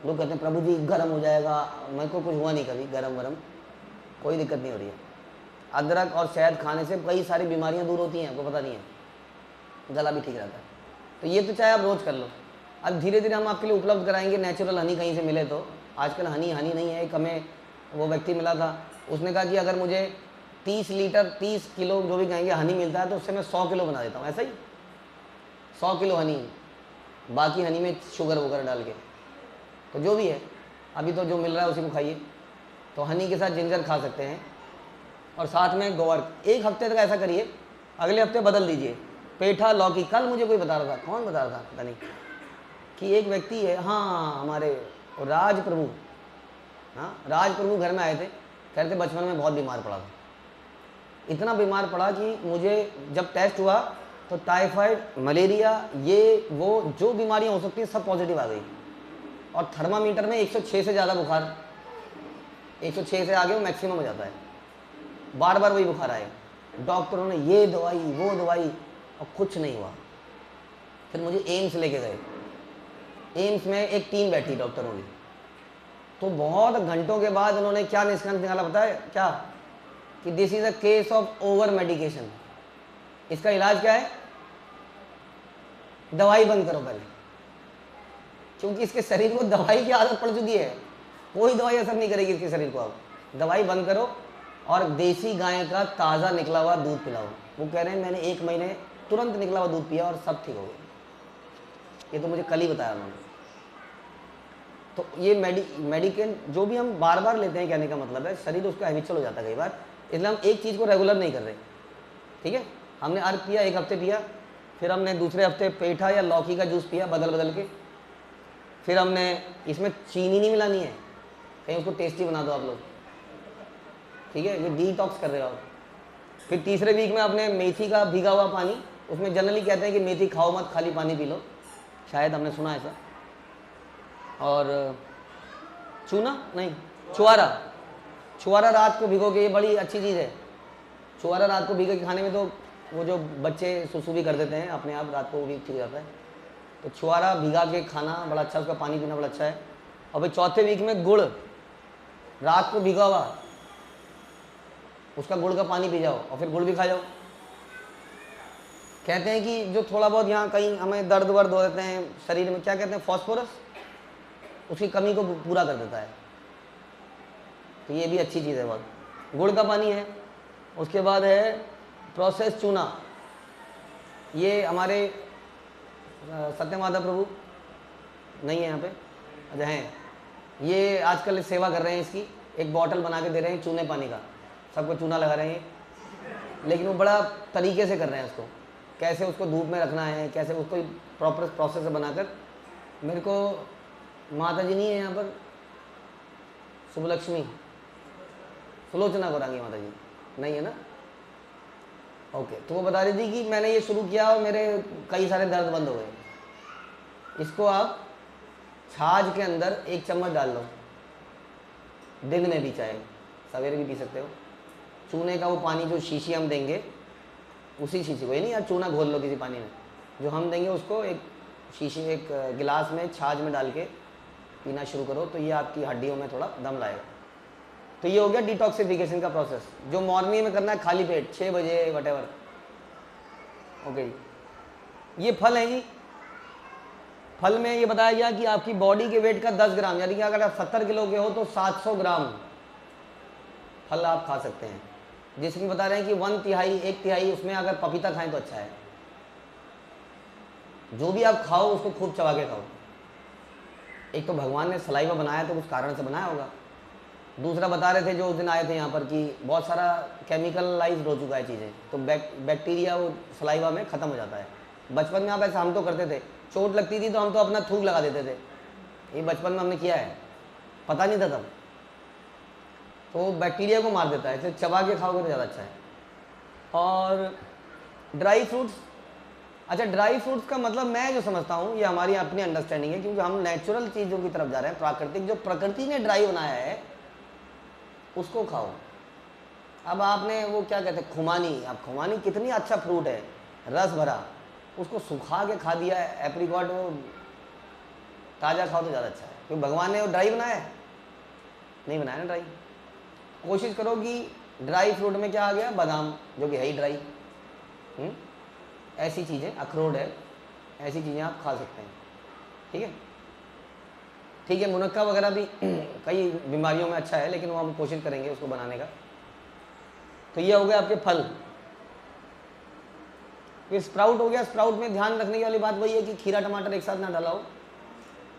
लोग कहते हैं प्रभु जी गर्म हो जाएगा, मेरे को कुछ हुआ नहीं कभी, गरम वरम कोई दिक्कत नहीं हो रही है। अदरक और शहद खाने से कई सारी बीमारियां दूर होती हैं, आपको पता नहीं है, गला भी ठीक रहता है। तो ये तो चाहे आप रोज़ कर लो। अब धीरे धीरे हम आपके लिए उपलब्ध कराएंगे नेचुरल हनी कहीं से मिले तो। आजकल हनी नहीं है। एक हमें वो व्यक्ति मिला था, उसने कहा कि अगर मुझे 30 लीटर 30 किलो जो भी कहेंगे हनी मिलता है तो उससे मैं 100 किलो बना देता हूँ। ऐसा ही 100 किलो हनी, बाकी हनी में शुगर वगैरह डाल के, तो जो भी है अभी तो जो मिल रहा है उसी को खाइए। तो हनी के साथ जिंजर खा सकते हैं और साथ में गोवर्क। 1 हफ्ते तक ऐसा करिए, अगले हफ्ते बदल दीजिए। पेठा लौकी, कल मुझे कोई बता रहा था, कौन बता रहा था पता नहीं, कि एक व्यक्ति है, हाँ हमारे राज प्रभु, हाँ राज प्रभु घर में आए थे, कह रहे थे बचपन में बहुत बीमार पड़ा था। इतना बीमार पड़ा कि मुझे जब टेस्ट हुआ तो टाइफाइड, मलेरिया, ये वो जो बीमारियां हो सकती हैं सब पॉजिटिव आ गई। और थर्मामीटर में 106 से ज़्यादा बुखार, 106 से आगे वो मैक्सिमम हो जाता है। बार बार वही बुखार आए, डॉक्टरों ने ये दवाई वो दवाई और कुछ नहीं हुआ। फिर मुझे एम्स लेके गए। एम्स में एक टीम बैठी डॉक्टरों की, तो बहुत घंटों के बाद उन्होंने क्या निष्कर्ष निकाला पता है क्या, कि this is a case of over medication. इसका इलाज क्या है, दवाई बंद करो पहले, क्योंकि इसके शरीर को दवाई की आदत पड़ चुकी है, कोई दवाई असर नहीं करेगी इसके शरीर को। आप दवाई बंद करो और देसी गाय का ताज़ा निकला हुआ दूध पिलाओ। वो कह रहे हैं मैंने 1 महीने तुरंत निकला हुआ दूध पिया और सब ठीक हो गया। ये तो मुझे कल ही बताया उन्होंने। तो ये मेडिकेन जो भी हम बार बार लेते हैं, कहने का मतलब है शरीर उसका हैबिचुअल हो जाता है कई बार, इसलिए हम एक चीज़ को रेगुलर नहीं कर रहे। ठीक है, हमने अर्घ पिया 1 हफ्ते पिया, फिर हमने दूसरे हफ्ते पेठा या लौकी का जूस पिया बदल बदल के, फिर हमने इसमें चीनी नहीं मिलानी है, कहीं उसको टेस्टी बना दो आप लोग। ठीक है, ये डिटॉक्स कर रहे हो आप। फिर तीसरे वीक में आपने मेथी का भीगा हुआ पानी, उसमें जनरली कहते हैं कि मेथी खाओ मत, खाली पानी पी लो, शायद हमने सुना ऐसा। और चूना नहीं, छुआरा रात को भिगो के, ये बड़ी अच्छी चीज़ है। छुआरा रात को भिगो के खाने में तो वो जो बच्चे सुसु भी कर देते हैं अपने आप, रात को वो भी ठीक हो जाता है। तो छुआरा भिगा के खाना बड़ा अच्छा, उसका पानी पीना बड़ा अच्छा है। और भाई चौथे वीक में गुड़, रात को भिगा हुआ, उसका गुड़ का पानी पी जाओ और फिर गुड़ भी खा जाओ। कहते हैं कि जो थोड़ा बहुत यहाँ कहीं हमें दर्द वर्द हो जाते हैं शरीर में, क्या कहते हैं, फॉस्फोरस, उसकी कमी को पूरा कर देता है। तो ये भी अच्छी चीज़ है बहुत। गुड़ का पानी है। उसके बाद है प्रोसेस चूना, ये हमारे सत्यमाधव प्रभु नहीं है यहाँ पे, अच्छा हैं, ये आजकल सेवा कर रहे हैं इसकी, एक बॉटल बना के दे रहे हैं चूने पानी का, सबको चूना लगा रहे हैं, लेकिन वो बड़ा तरीके से कर रहे हैं उसको, कैसे उसको धूप में रखना है, कैसे उसको प्रॉपर प्रोसेस से बनाकर। मेरे को माता जी नहीं है यहाँ पर, शुभलक्ष्मी, सुलोचना गौरांगी माता जी नहीं है ना, ओके, तो वो बता रही थी कि मैंने ये शुरू किया और मेरे कई सारे दर्द बंद हो गए। इसको आप छाछ के अंदर 1 चम्मच डाल लो, दिन में भी, चाहे सवेरे भी पी सकते हो। चूने का वो पानी जो शीशी हम देंगे, उसी शीशी को, ये नहीं यार चूना घोल लो किसी पानी में, जो हम देंगे उसको एक शीशी, एक गिलास में छाछ में डाल के पीना शुरू करो, तो ये आपकी हड्डियों में थोड़ा दम लाएगा। तो ये हो गया डिटॉक्सिफिकेशन का प्रोसेस, जो मॉर्निंग में करना है खाली पेट 6 बजे वटेवर। ओके, ये फल है जी। फल में ये बताया गया कि आपकी बॉडी के वेट का 10 ग्राम, यानी कि अगर आप 70 किलो के हो तो 700 ग्राम फल आप खा सकते हैं। जिसमें बता रहे हैं कि 1/3 1/3 उसमें अगर पपीता खाएं तो अच्छा है। जो भी आप खाओ उसको खूब चबा के खाओ। एक तो भगवान ने सलाइवा बनाया तो उस कारण से बनाया होगा। दूसरा बता रहे थे जो उस दिन आए थे यहाँ पर कि बहुत सारा केमिकलाइज हो चुका है चीज़ें, तो बैक्टीरिया वो सलाइवा में ख़त्म हो जाता है। बचपन में आप ऐसा हम तो करते थे, चोट लगती थी तो हम तो अपना थूक लगा देते थे, ये बचपन में हमने किया है, पता नहीं था तब। तो बैक्टीरिया को मार देता है, इसे चबा के खाओगे तो ज़्यादा अच्छा है। और ड्राई फ्रूट्स, अच्छा ड्राई फ्रूट्स का मतलब मैं जो समझता हूँ ये हमारी अपनी अंडरस्टैंडिंग है, क्योंकि हम नेचुरल चीज़ों की तरफ जा रहे हैं, प्राकृतिक, जो प्रकृति ने ड्राई बनाया है उसको खाओ। अब आपने वो क्या कहते हैं खुमानी, अब खुमानी कितनी अच्छा फ्रूट है, रस भरा, उसको सुखा के खा दिया है। एप्रीकॉट वो ताज़ा खाओ तो ज़्यादा अच्छा है, क्योंकि भगवान ने वो ड्राई बनाया है, नहीं बनाया ना ड्राई। कोशिश करो कि ड्राई फ्रूट में क्या आ गया, बादाम जो कि है ही ड्राई, ऐसी चीज़ें, अखरोट है, ऐसी चीज़ें आप खा सकते हैं। ठीक है, ठीक है। मुनक्का वगैरह भी कई बीमारियों में अच्छा है, लेकिन वो हम कोशिश करेंगे उसको बनाने का। तो ये हो गया आपके फल। फिर स्प्राउट हो गया। स्प्राउट में ध्यान रखने वाली बात वही है कि खीरा टमाटर एक साथ ना डाला हो,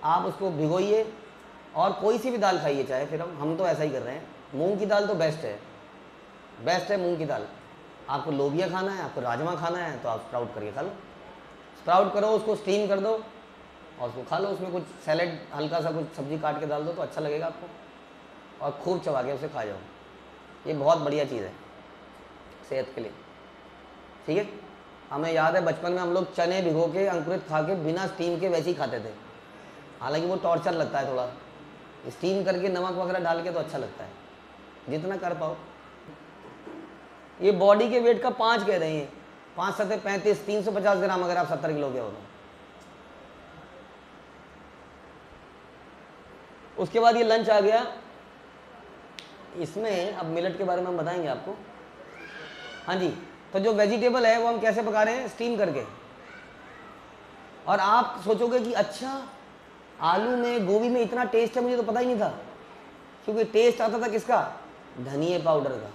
आप उसको भिगोइए और कोई सी भी दाल खाइए, चाहे फिर हम तो ऐसा ही कर रहे हैं। मूंग की दाल तो बेस्ट है, बेस्ट है मूंग की दाल। आपको लोबिया खाना है, आपको राजमा खाना है, तो आप स्प्राउट करके खा लो। स्प्राउट करो, उसको स्टीम कर दो और उसको खा लो। उसमें कुछ सैलेड, हल्का सा कुछ सब्जी काट के डाल दो तो अच्छा लगेगा आपको, और खूब चबा के उसे खा जाओ। ये बहुत बढ़िया चीज़ है सेहत के लिए। ठीक है, हमें याद है बचपन में हम लोग चने भिगो के अंकुरित खा के बिना स्टीम के वैसे ही खाते थे। हालांकि वो टॉर्चर लगता है थोड़ा, स्टीम करके नमक वगैरह डाल के तो अच्छा लगता है, जितना कर पाओ। ये बॉडी के वेट का 5 कह रहे हैं, 5 7 35 350 ग्राम अगर आप 70 किलो के हो तो। उसके बाद ये लंच आ गया। इसमें अब मिलेट के बारे में हम बताएंगे आपको। हाँ जी, तो जो वेजिटेबल है वो हम कैसे पका रहे हैं, स्टीम करके। और आप सोचोगे कि अच्छा आलू में, गोभी में इतना टेस्ट है, मुझे तो पता ही नहीं था। क्योंकि टेस्ट आता था किसका, धनिया पाउडर का,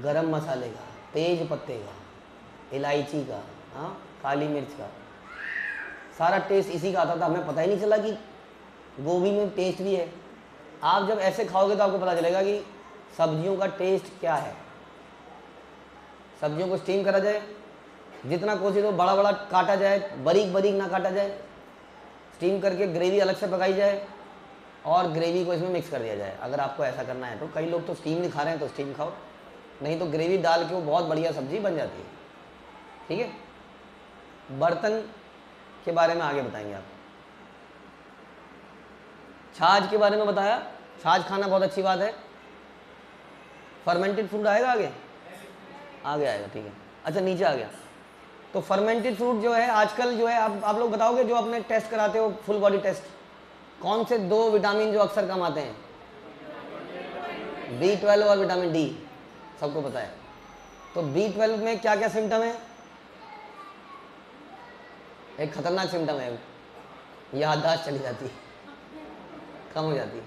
गरम मसाले का, तेज पत्ते का, इलायची का, हाँ काली मिर्च का, सारा टेस्ट इसी का आता था। हमें पता ही नहीं चला कि गोभी में टेस्ट भी है। आप जब ऐसे खाओगे तो आपको पता चलेगा कि सब्जियों का टेस्ट क्या है। सब्जियों को स्टीम करा जाए, जितना कोशिश हो बड़ा बड़ा काटा जाए, बारीक बारीक ना काटा जाए, स्टीम करके ग्रेवी अलग से पकाई जाए और ग्रेवी को इसमें मिक्स कर दिया जाए। अगर आपको ऐसा करना है तो कई लोग तो स्टीम नहीं खा रहे हैं तो स्टीम खाओ, नहीं तो ग्रेवी डाल के वो बहुत बढ़िया सब्जी बन जाती है। ठीक है, बर्तन के बारे में आगे बताएंगे आपको। छाछ के बारे में बताया, छाछ खाना बहुत अच्छी बात है। फर्मेंटेड फूड आएगा आगे, आगे आएगा, ठीक है। अच्छा नीचे आ गया। तो फर्मेंटेड फ्रूट जो है आजकल जो है, आप लोग बताओगे जो अपने टेस्ट कराते हो फुल बॉडी टेस्ट, कौन से 2 विटामिन जो अक्सर कम आते हैं, B12 और विटामिन डी, सबको पता है। तो B12 में क्या क्या सिम्टम है, एक खतरनाक सिम्टम है, याददाश्त चली जाती है, कम हो जाती है,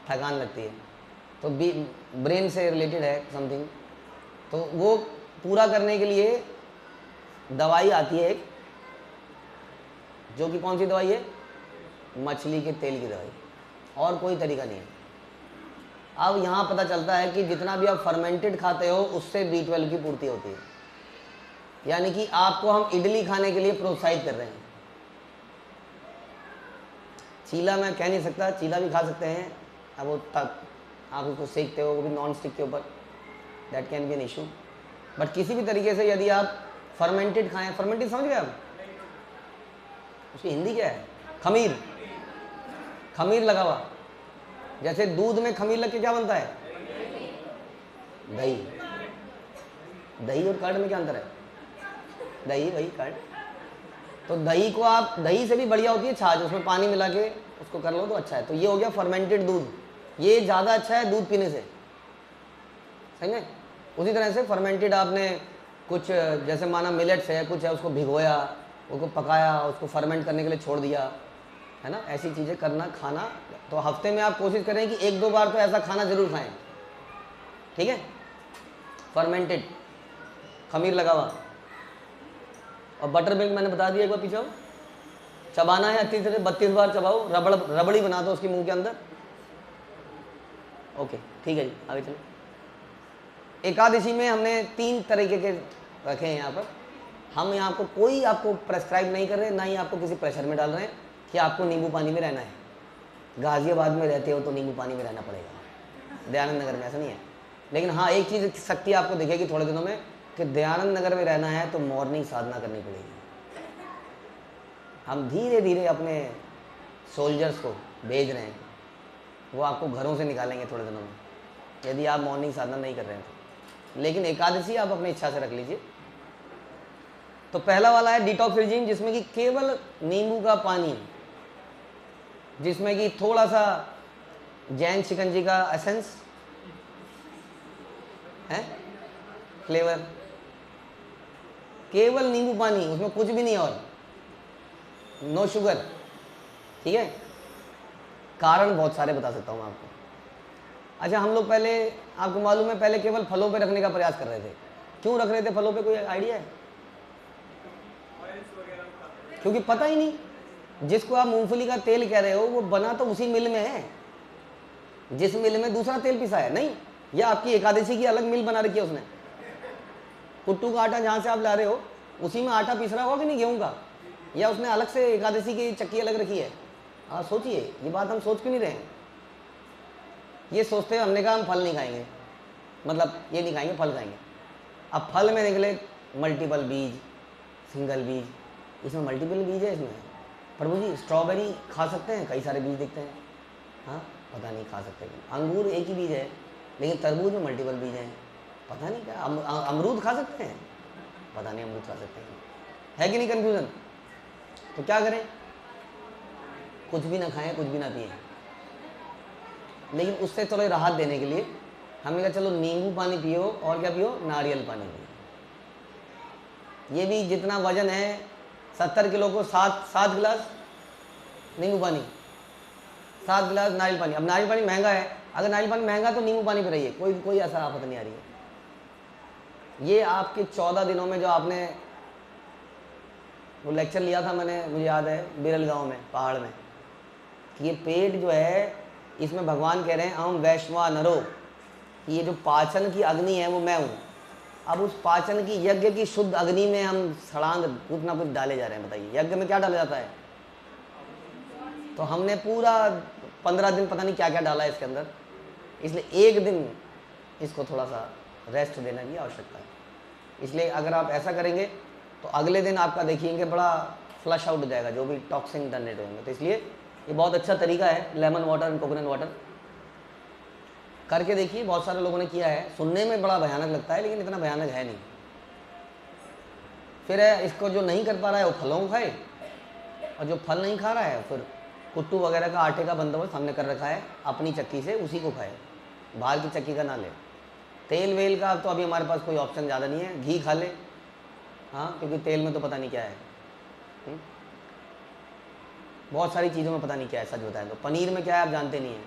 थकान लगती है, तो ब्रेन से रिलेटेड है समथिंग। तो वो पूरा करने के लिए दवाई आती है एक, जो कि कौन सी दवाई है, मछली के तेल की दवाई, और कोई तरीका नहीं है। अब यहाँ पता चलता है कि जितना भी आप फर्मेंटेड खाते हो उससे B12 की पूर्ति होती है। यानी कि आपको हम इडली खाने के लिए प्रोत्साहित कर रहे हैं। चीला मैं कह नहीं सकता, चीला भी खा सकते हैं, अब वो तक आप उसको सेकते हो, वो भी नॉन स्टिक के ऊपर, that can be an issue. But किसी भी तरीके से यदि आप फर्मेंटेड खाएं, फर्मेंटेड समझ गए आप, उसकी हिंदी क्या है, खमीर, खमीर लगा हुआ। जैसे दूध में खमीर लग के क्या बनता है, दही। दही और कर्ड में क्या अंतर है, दही वही कर्ड। तो दही को आप, दही से भी बढ़िया होती है छाछ, उसमें पानी मिला के उसको कर लो तो अच्छा है। तो ये हो गया फर्मेंटेड दूध, ये ज़्यादा अच्छा है दूध पीने से, सही है। उसी तरह से फर्मेंटेड आपने कुछ, जैसे माना मिलेट्स है, कुछ है, उसको भिगोया, उसको पकाया, उसको फर्मेंट करने के लिए छोड़ दिया, है ना, ऐसी चीज़ें करना, खाना। तो हफ्ते में आप कोशिश करें कि 1-2 बार तो ऐसा खाना ज़रूर खाएं, ठीक है। फर्मेंटेड, खमीर लगा हुआ। और बटर मिल्क मैंने बता दिया एक बार पीछे, चबाना है अच्छी तरह, 32 बार चबाओ, रबड़ी बना दो उसके मुंह के अंदर। ओके ठीक है जी, आगे चलो। एकादशी में हमने 3 तरीके के रखे हैं यहाँ पर। हम यहाँ को कोई आपको प्रेस्क्राइब नहीं कर रहे, ना ही आपको किसी प्रेशर में डाल रहे हैं कि आपको नींबू पानी में रहना है। गाजियाबाद में रहते हो तो नींबू पानी में रहना पड़ेगा, दयानंद नगर में ऐसा नहीं है। लेकिन हाँ, एक चीज़ शक्ति आपको दिखेगी थोड़े दिनों में कि दयानंद नगर में रहना है तो मॉर्निंग साधना करनी पड़ेगी। हम धीरे धीरे अपने सोल्जर्स को भेज रहे हैं, वो आपको घरों से निकालेंगे थोड़े दिनों में, यदि आप मॉर्निंग साधना नहीं कर रहे हैं तो। लेकिन एकादशी आप अपनी इच्छा से रख लीजिए। तो पहला वाला है डिटॉक्स रिजीम, जिसमें कि केवल नींबू का पानी, जिसमें कि थोड़ा सा जैन शिकंजी का एसेंस है, फ्लेवर, केवल नींबू पानी, उसमें कुछ भी नहीं और नो शुगर, ठीक है। कारण बहुत सारे बता सकता हूँ आपको। अच्छा, हम लोग पहले, आपको मालूम है, पहले केवल फलों पे रखने का प्रयास कर रहे थे। क्यों रख रहे थे फलों पे, कोई आइडिया है? क्योंकि पता ही नहीं, जिसको आप मूंगफली का तेल कह रहे हो वो बना तो उसी मिल में है जिस मिल में दूसरा तेल पिसा है। नहीं, यह आपकी एकादशी की अलग मिल बना रखी है उसने। कुट्टू का आटा जहाँ से आप ला रहे हो उसी में आटा पिस रहा होगा कि नहीं गेहूं का, या उसने अलग से एकादशी की चक्की अलग रखी है? हाँ सोचिए, ये बात हम सोच क्यों नहीं रहे हैं? ये सोचते हैं, हमने कहा हम फल नहीं खाएंगे, मतलब ये नहीं खाएंगे, फल खाएंगे। अब फल में निकले मल्टीपल बीज, सिंगल बीज, इसमें मल्टीपल बीज है इसमें। प्रभु जी स्ट्रॉबेरी खा सकते हैं, कई सारे बीज दिखते हैं, हाँ पता नहीं खा सकते। अंगूर एक ही बीज है, लेकिन तरबूज में मल्टीपल बीज हैं, पता नहीं क्या। अमरूद खा सकते हैं, पता नहीं अमरूद खा सकते हैं, है कि नहीं कन्फ्यूजन? तो क्या करें? कुछ भी ना खाएं, कुछ भी ना पिएं। लेकिन उससे थोड़ी राहत देने के लिए हमने कहा चलो नींबू पानी पियो, और क्या पियो, नारियल पानी पियो। ये भी जितना वजन है 70 किलो को 7 गिलास नींबू पानी, 7 गिलास नारियल पानी। अब नारियल पानी महंगा है, अगर नारियल पानी महंगा तो नींबू पानी पे रहिए, कोई ऐसा आफत नहीं आ रही है। ये आपके 14 दिनों में जो आपने वो लेक्चर लिया था मैंने, मुझे याद है, बिरल गांव में, पहाड़ में, कि ये पेट जो है, इसमें भगवान कह रहे हैं अहम वैश्वा नरो, कि ये जो पाचन की अग्नि है वो मैं हूँ। अब उस पाचन की, यज्ञ की शुद्ध अग्नि में हम सड़ांग कुछ ना कुछ डाले जा रहे हैं। बताइए यज्ञ में क्या डाला जाता है? तो हमने पूरा 15 दिन पता नहीं क्या क्या डाला है इसके अंदर, इसलिए एक दिन इसको थोड़ा सा रेस्ट देने की आवश्यकता है। इसलिए अगर आप ऐसा करेंगे तो अगले दिन आपका देखिएंगे बड़ा फ्लश आउट हो जाएगा, जो भी टॉक्सिन जनरेट होंगे। तो इसलिए ये बहुत अच्छा तरीका है, lemon water and coconut water करके देखिए। बहुत सारे लोगों ने किया है, सुनने में बड़ा भयानक लगता है लेकिन इतना भयानक है नहीं। फिर है, इसको जो नहीं कर पा रहा है वो फलों को खाए, और जो फल नहीं खा रहा है फिर कुट्टू वगैरह का आटे का बंदोबस्त हमने कर रखा है, अपनी चक्की से उसी को खाए, बाहर की चक्की का ना ले। तेल वेल का तो अभी हमारे पास कोई ऑप्शन ज़्यादा नहीं है, घी खा ले, हाँ, क्योंकि तेल में तो पता नहीं क्या है, बहुत सारी चीज़ों में पता नहीं क्या है, सच बताएं तो। पनीर में क्या है आप जानते नहीं हैं,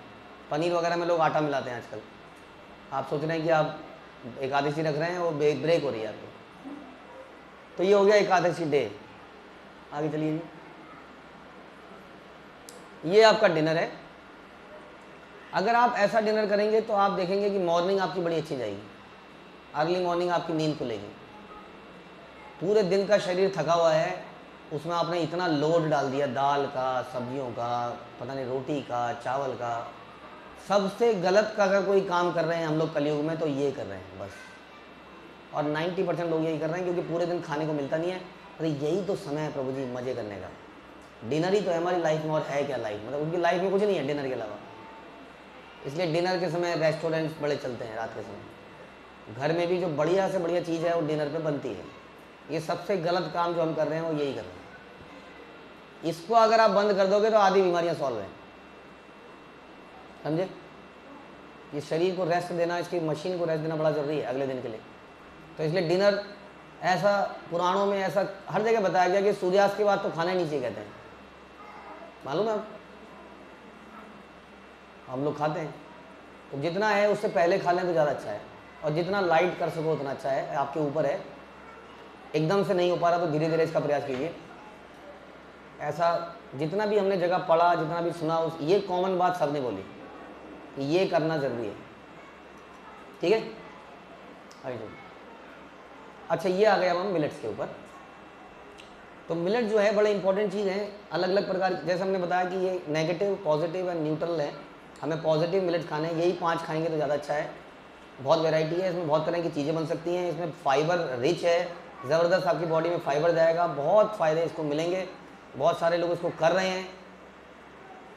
पनीर वगैरह में लोग आटा मिलाते हैं आजकल। आप सोच रहे हैं कि आप एकादशी रख रहे हैं, वो ब्रेक हो रही है आपको। तो ये हो गया एकादशी डे। आगे चलिए, ये आपका डिनर है। अगर आप ऐसा डिनर करेंगे तो आप देखेंगे कि मॉर्निंग आपकी बड़ी अच्छी जाएगी, अर्ली मॉर्निंग आपकी नींद खुलेगी। पूरे दिन का शरीर थका हुआ है, उसमें आपने इतना लोड डाल दिया, दाल का, सब्जियों का, पता नहीं रोटी का, चावल का। सबसे गलत का अगर कोई काम कर रहे हैं हम लोग कलयुग में तो ये कर रहे हैं बस, और 90% लोग यही कर रहे हैं, क्योंकि पूरे दिन खाने को मिलता नहीं है। अरे यही तो समय है प्रभु जी मज़े करने का, डिनर ही तो है हमारी लाइफ में, और है क्या लाइफ, मतलब उनकी लाइफ में कुछ नहीं है डिनर के अलावा। इसलिए डिनर के समय रेस्टोरेंट्स बड़े चलते हैं रात के समय। घर में भी जो बढ़िया से बढ़िया चीज़ है वो डिनर पे बनती है। ये सबसे गलत काम जो हम कर रहे हैं वो यही कर रहे हैं। इसको अगर आप बंद कर दोगे तो आधी बीमारियां सॉल्व हैं, समझे? ये शरीर को रेस्ट देना, इसकी मशीन को रेस्ट देना बड़ा ज़रूरी है अगले दिन के लिए। तो इसलिए डिनर, ऐसा पुराणों में ऐसा हर जगह बताया गया कि सूर्यास्त के बाद तो खाना ही नहीं चाहिए कहते हैं, मालूम है? हम लोग खाते हैं, तो जितना है उससे पहले खा लें तो ज़्यादा अच्छा है। और जितना लाइट कर सको उतना अच्छा है, आपके ऊपर है। एकदम से नहीं हो पा रहा तो धीरे धीरे इसका प्रयास कीजिए। ऐसा जितना भी हमने जगह पढ़ा, जितना भी सुना, उस ये कॉमन बात सबने बोली कि ये करना ज़रूरी है। ठीक है, आइए। अच्छा, ये आ गया हम मिलेट्स के ऊपर। तो मिलेट जो है बड़े इंपॉर्टेंट चीज़ है, अलग अलग प्रकार, जैसे हमने बताया कि ये नेगेटिव, पॉजिटिव एंड न्यूट्रल है। हमें पॉजिटिव मिलेट खाने हैं, यही 5 खाएंगे तो ज़्यादा अच्छा है। बहुत वैरायटी है इसमें, बहुत तरह की चीज़ें बन सकती हैं। इसमें फाइबर रिच है, ज़बरदस्त आपकी बॉडी में फाइबर जाएगा, बहुत फ़ायदे इसको मिलेंगे। बहुत सारे लोग इसको कर रहे हैं।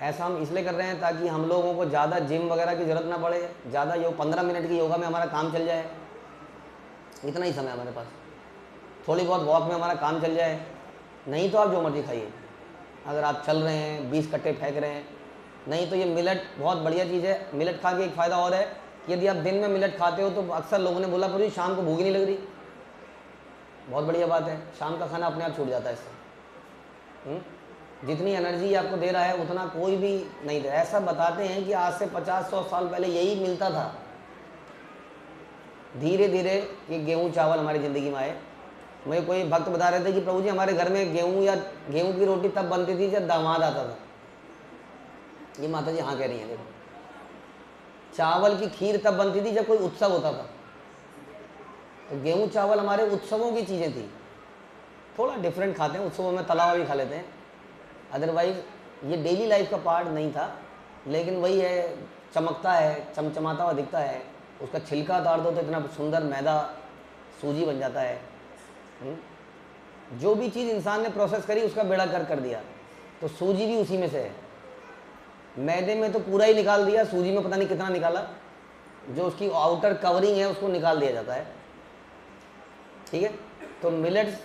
ऐसा हम इसलिए कर रहे हैं ताकि हम लोगों को ज़्यादा जिम वगैरह की ज़रूरत ना पड़े, ज़्यादा 15 मिनट की योगा में हमारा काम चल जाए, इतना ही समय हमारे पास, थोड़ी बहुत वॉक में हमारा काम चल जाए। नहीं तो आप जो मर्जी खाइए, अगर आप चल रहे हैं 20 कट्टे फेंक रहे हैं। नहीं तो ये मिलेट बहुत बढ़िया चीज़ है। मिलेट खा के एक फ़ायदा और है, यदि आप दिन में मिलेट खाते हो तो अक्सर लोगों ने बोला पर शाम को भूख नहीं लग रही। बहुत बढ़िया बात है, शाम का खाना अपने आप छूट जाता है इससे। जितनी एनर्जी आपको दे रहा है उतना कोई भी नहीं दे। ऐसा बताते हैं कि आज से 50-100 साल पहले यही मिलता था। धीरे धीरे ये गेहूँ चावल हमारी ज़िंदगी में आए। मुझे कोई भक्त बता रहे थे कि प्रभु जी हमारे घर में गेहूँ की रोटी तब बनती थी जब दामाद आता था। ये माता जी हाँ कह रही हैं। देखो, चावल की खीर तब बनती थी जब कोई उत्सव होता था। तो गेहूँ चावल हमारे उत्सवों की चीज़ें थी। थोड़ा डिफरेंट खाते हैं, उत्सवों में तला हुआ भी खा लेते हैं, अदरवाइज ये डेली लाइफ का पार्ट नहीं था। लेकिन वही है, चमकता है, चमचमाता हुआ दिखता है। उसका छिलका उतार दो तो इतना सुंदर मैदा सूजी बन जाता है। जो भी चीज़ इंसान ने प्रोसेस करी उसका बेड़ा कर दिया। तो सूजी भी उसी में से है। मैदे में तो पूरा ही निकाल दिया, सूजी में पता नहीं कितना निकाला। जो उसकी आउटर कवरिंग है उसको निकाल दिया जाता है। ठीक है, तो मिलेट्स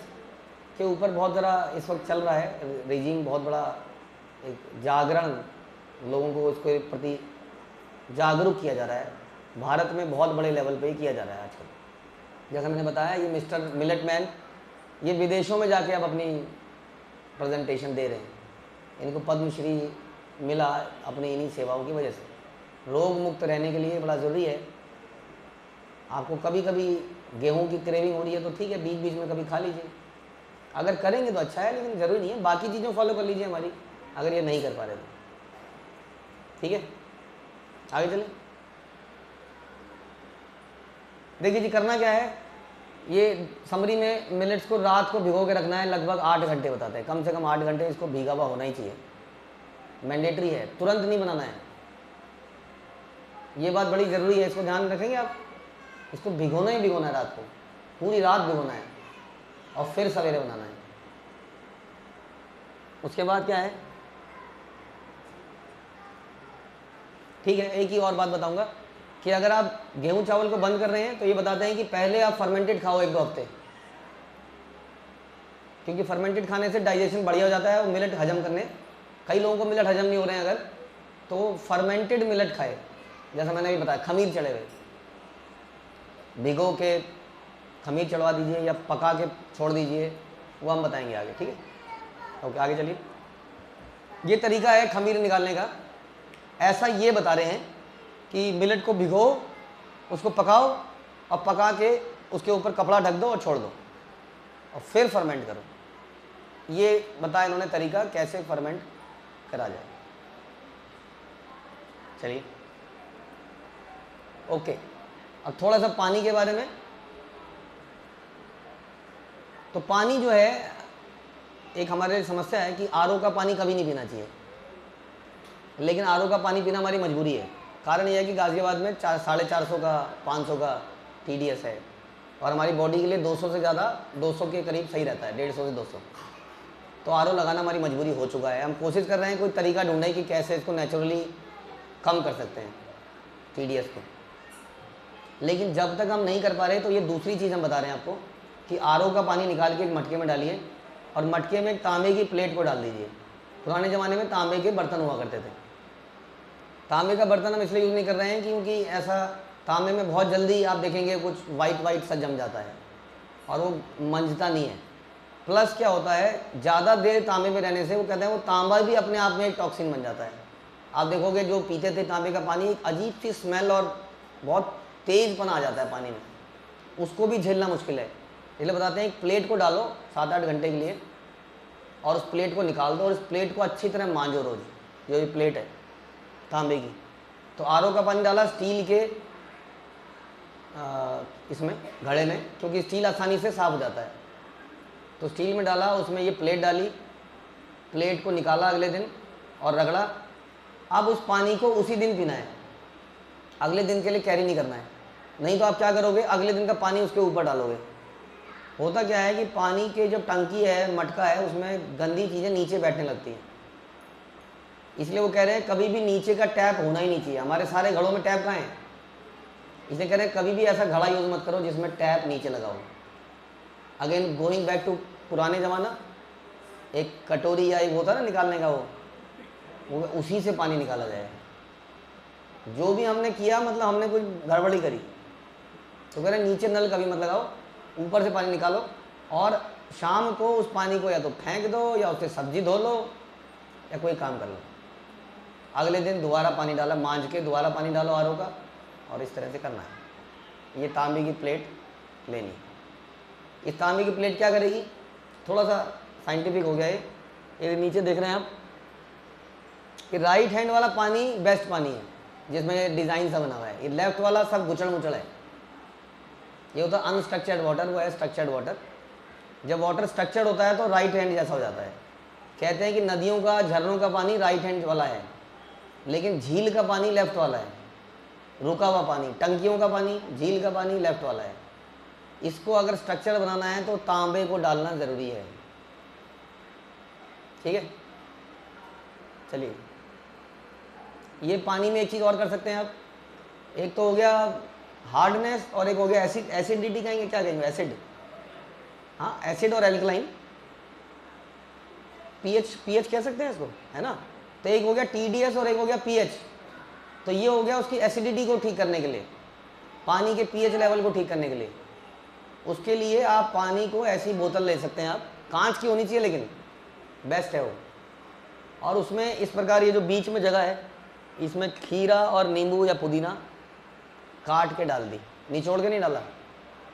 के ऊपर बहुत ज़रा इस वक्त चल रहा है रेजिम, बहुत बड़ा एक जागरण, लोगों को इसके प्रति जागरूक किया जा रहा है। भारत में बहुत बड़े लेवल पे ही किया जा रहा है आजकल। जैसा मैंने बताया, ये मिस्टर मिलेट मैन ये विदेशों में जाके अब अपनी प्रेजेंटेशन दे रहे हैं। इनको पद्मश्री मिला अपनी इन्हीं सेवाओं की वजह से। रोग मुक्त रहने के लिए बड़ा ज़रूरी है। आपको कभी कभी गेहूं की क्रेविंग हो रही है तो ठीक है, बीच बीच में कभी खा लीजिए। अगर करेंगे तो अच्छा है, लेकिन ज़रूरी नहीं है। बाकी चीज़ें फॉलो कर लीजिए हमारी, अगर ये नहीं कर पा रहे तो। ठीक है, आगे चलें। देखिए जी, करना क्या है, ये समरी में मिलेट्स को रात को भिगो के रखना है। लगभग 8 घंटे बताते हैं, कम से कम 8 घंटे इसको भीगा हुआ होना ही चाहिए, मैंडेटरी है। तुरंत नहीं बनाना है, ये बात बड़ी ज़रूरी है, इसको ध्यान रखेंगे आप। इसको भिगोना ही भिगोना है, रात को पूरी रात भिगोना है और फिर सवेरे बनाना है। उसके बाद क्या है, ठीक है, एक ही और बात बताऊंगा कि अगर आप गेहूं चावल को बंद कर रहे हैं तो ये बताते हैं कि पहले आप फर्मेंटेड खाओ 1-2 हफ्ते, क्योंकि फर्मेंटेड खाने से डाइजेशन बढ़िया हो जाता है और मिलेट हजम करने। कई लोगों को मिलेट हजम नहीं हो रहे हैं अगर, तो फर्मेंटेड मिलेट खाए। जैसा मैंने अभी बताया, खमीर चढ़े हुए भिगो के खमीर चढ़वा दीजिए या पका के छोड़ दीजिए, वो हम बताएंगे आगे। ठीक है, ओके, आगे चलिए। ये तरीका है खमीर निकालने का। ऐसा ये बता रहे हैं कि मिलेट को भिगो, उसको पकाओ और पका के उसके ऊपर कपड़ा ढक दो और छोड़ दो और फिर फर्मेंट करो। ये बताया इन्होंने तरीका कैसे फर्मेंट करा जाए। चलिए, ओके। अब थोड़ा सा पानी के बारे में। तो पानी जो है, एक हमारे समस्या है कि आरओ का पानी कभी नहीं पीना चाहिए, लेकिन आरओ का पानी पीना हमारी मजबूरी है। कारण यह है कि गाज़ियाबाद में 450 का 500 का TDS है और हमारी बॉडी के लिए 200 से ज़्यादा, 200 के करीब सही रहता है, 150 से 200। तो आरओ लगाना हमारी मजबूरी हो चुका है। हम कोशिश कर रहे हैं कोई तरीका ढूंढें कि कैसे इसको नेचुरली कम कर सकते हैं TDS को, लेकिन जब तक हम नहीं कर पा रहे तो ये दूसरी चीज़ हम बता रहे हैं आपको कि आरओ का पानी निकाल के एक मटके में डालिए और मटके में एक तांबे की प्लेट को डाल दीजिए। पुराने ज़माने में तांबे के बर्तन हुआ करते थे। तांबे का बर्तन हम इसलिए यूज़ नहीं कर रहे हैं क्योंकि ऐसा तांबे में बहुत जल्दी आप देखेंगे कुछ वाइट सा जम जाता है और वो मंजता नहीं है। प्लस क्या होता है, ज़्यादा देर तांबे में रहने से वो कहते हैं वो तांबा भी अपने आप में एक टॉक्सिन बन जाता है। आप देखोगे जो पीते थे तांबे का पानी, एक अजीब सी स्मेल और बहुत तेज़पन आ जाता है पानी में, उसको भी झेलना मुश्किल है। इसलिए बताते हैं एक प्लेट को डालो 7-8 घंटे के लिए और उस प्लेट को निकाल दो और उस प्लेट को अच्छी तरह मांजो रोज। जो ये प्लेट है तांबे की, तो आरओ का पानी डाला स्टील के इसमें घड़े में, क्योंकि स्टील आसानी से साफ हो जाता है, तो स्टील में डाला, उसमें ये प्लेट डाली, प्लेट को निकाला अगले दिन और रगड़ा। अब उस पानी को उसी दिन पीना है, अगले दिन के लिए कैरी नहीं करना है। नहीं तो आप क्या करोगे, अगले दिन का पानी उसके ऊपर डालोगे। होता क्या है कि पानी के जब टंकी है, मटका है, उसमें गंदी चीज़ें नीचे बैठने लगती हैं। इसलिए वो कह रहे हैं कभी भी नीचे का टैप होना ही नहीं चाहिए। हमारे सारे घड़ों में टैप कहाँ है, इसलिए कह रहे हैं कभी भी ऐसा घड़ा यूज़ मत करो जिसमें टैप नीचे लगाओ। अगेन गोइंग बैक टू पुराने ज़माना, एक कटोरी या एक होता ना निकालने का, वो उसी से पानी निकाला जाए। जो भी हमने किया मतलब हमने कोई गड़बड़ी करी, तो कह रहे नीचे नल कभी मत लगाओ, ऊपर से पानी निकालो और शाम को उस पानी को या तो फेंक दो या उससे सब्जी धो लो या कोई काम कर लो। अगले दिन दोबारा पानी डाला, मांझ के दोबारा पानी डालो आरओ का, और इस तरह से करना है। ये तांबे की प्लेट लेनी। इस तांबे की प्लेट क्या करेगी, थोड़ा सा साइंटिफिक हो गया ये नीचे देख रहे हैं आप कि राइट हैंड वाला पानी बेस्ट पानी है जिसमें डिज़ाइन सा बना हुआ है, ये लेफ्ट वाला सब गुचड़ मुचड़ है। ये होता है अनस्ट्रक्चर्ड वाटर, वो है स्ट्रक्चर्ड वाटर। जब वाटर स्ट्रक्चर्ड होता है तो राइट हैंड जैसा हो जाता है। कहते हैं कि नदियों का, झरनों का पानी राइट हैंड वाला है, लेकिन झील का पानी लेफ्ट वाला है। रुका हुआ पानी, टंकियों का पानी, झील का पानी लेफ्ट वाला है। इसको अगर स्ट्रक्चर बनाना है तो तांबे को डालना ज़रूरी है। ठीक है, चलिए ये पानी में एक चीज़ और कर सकते हैं आप। एक तो हो गया हार्डनेस और एक हो गया एसिड, एसिडिटी कहेंगे, क्या कहेंगे, एसिड। हाँ, एसिड और एल्कलाइन, पीएच कह सकते हैं इसको, है ना। तो एक हो गया टीडीएस और एक हो गया पीएच। तो ये हो गया उसकी एसिडिटी को ठीक करने के लिए, पानी के पीएच लेवल को ठीक करने के लिए। उसके लिए आप पानी को ऐसी बोतल ले सकते हैं आप, कांच की होनी चाहिए लेकिन बेस्ट है वो। और उसमें इस प्रकार ये जो बीच में जगह है, इसमें खीरा और नींबू या पुदीना काट के डाल दी, निचोड़ के नहीं डाला,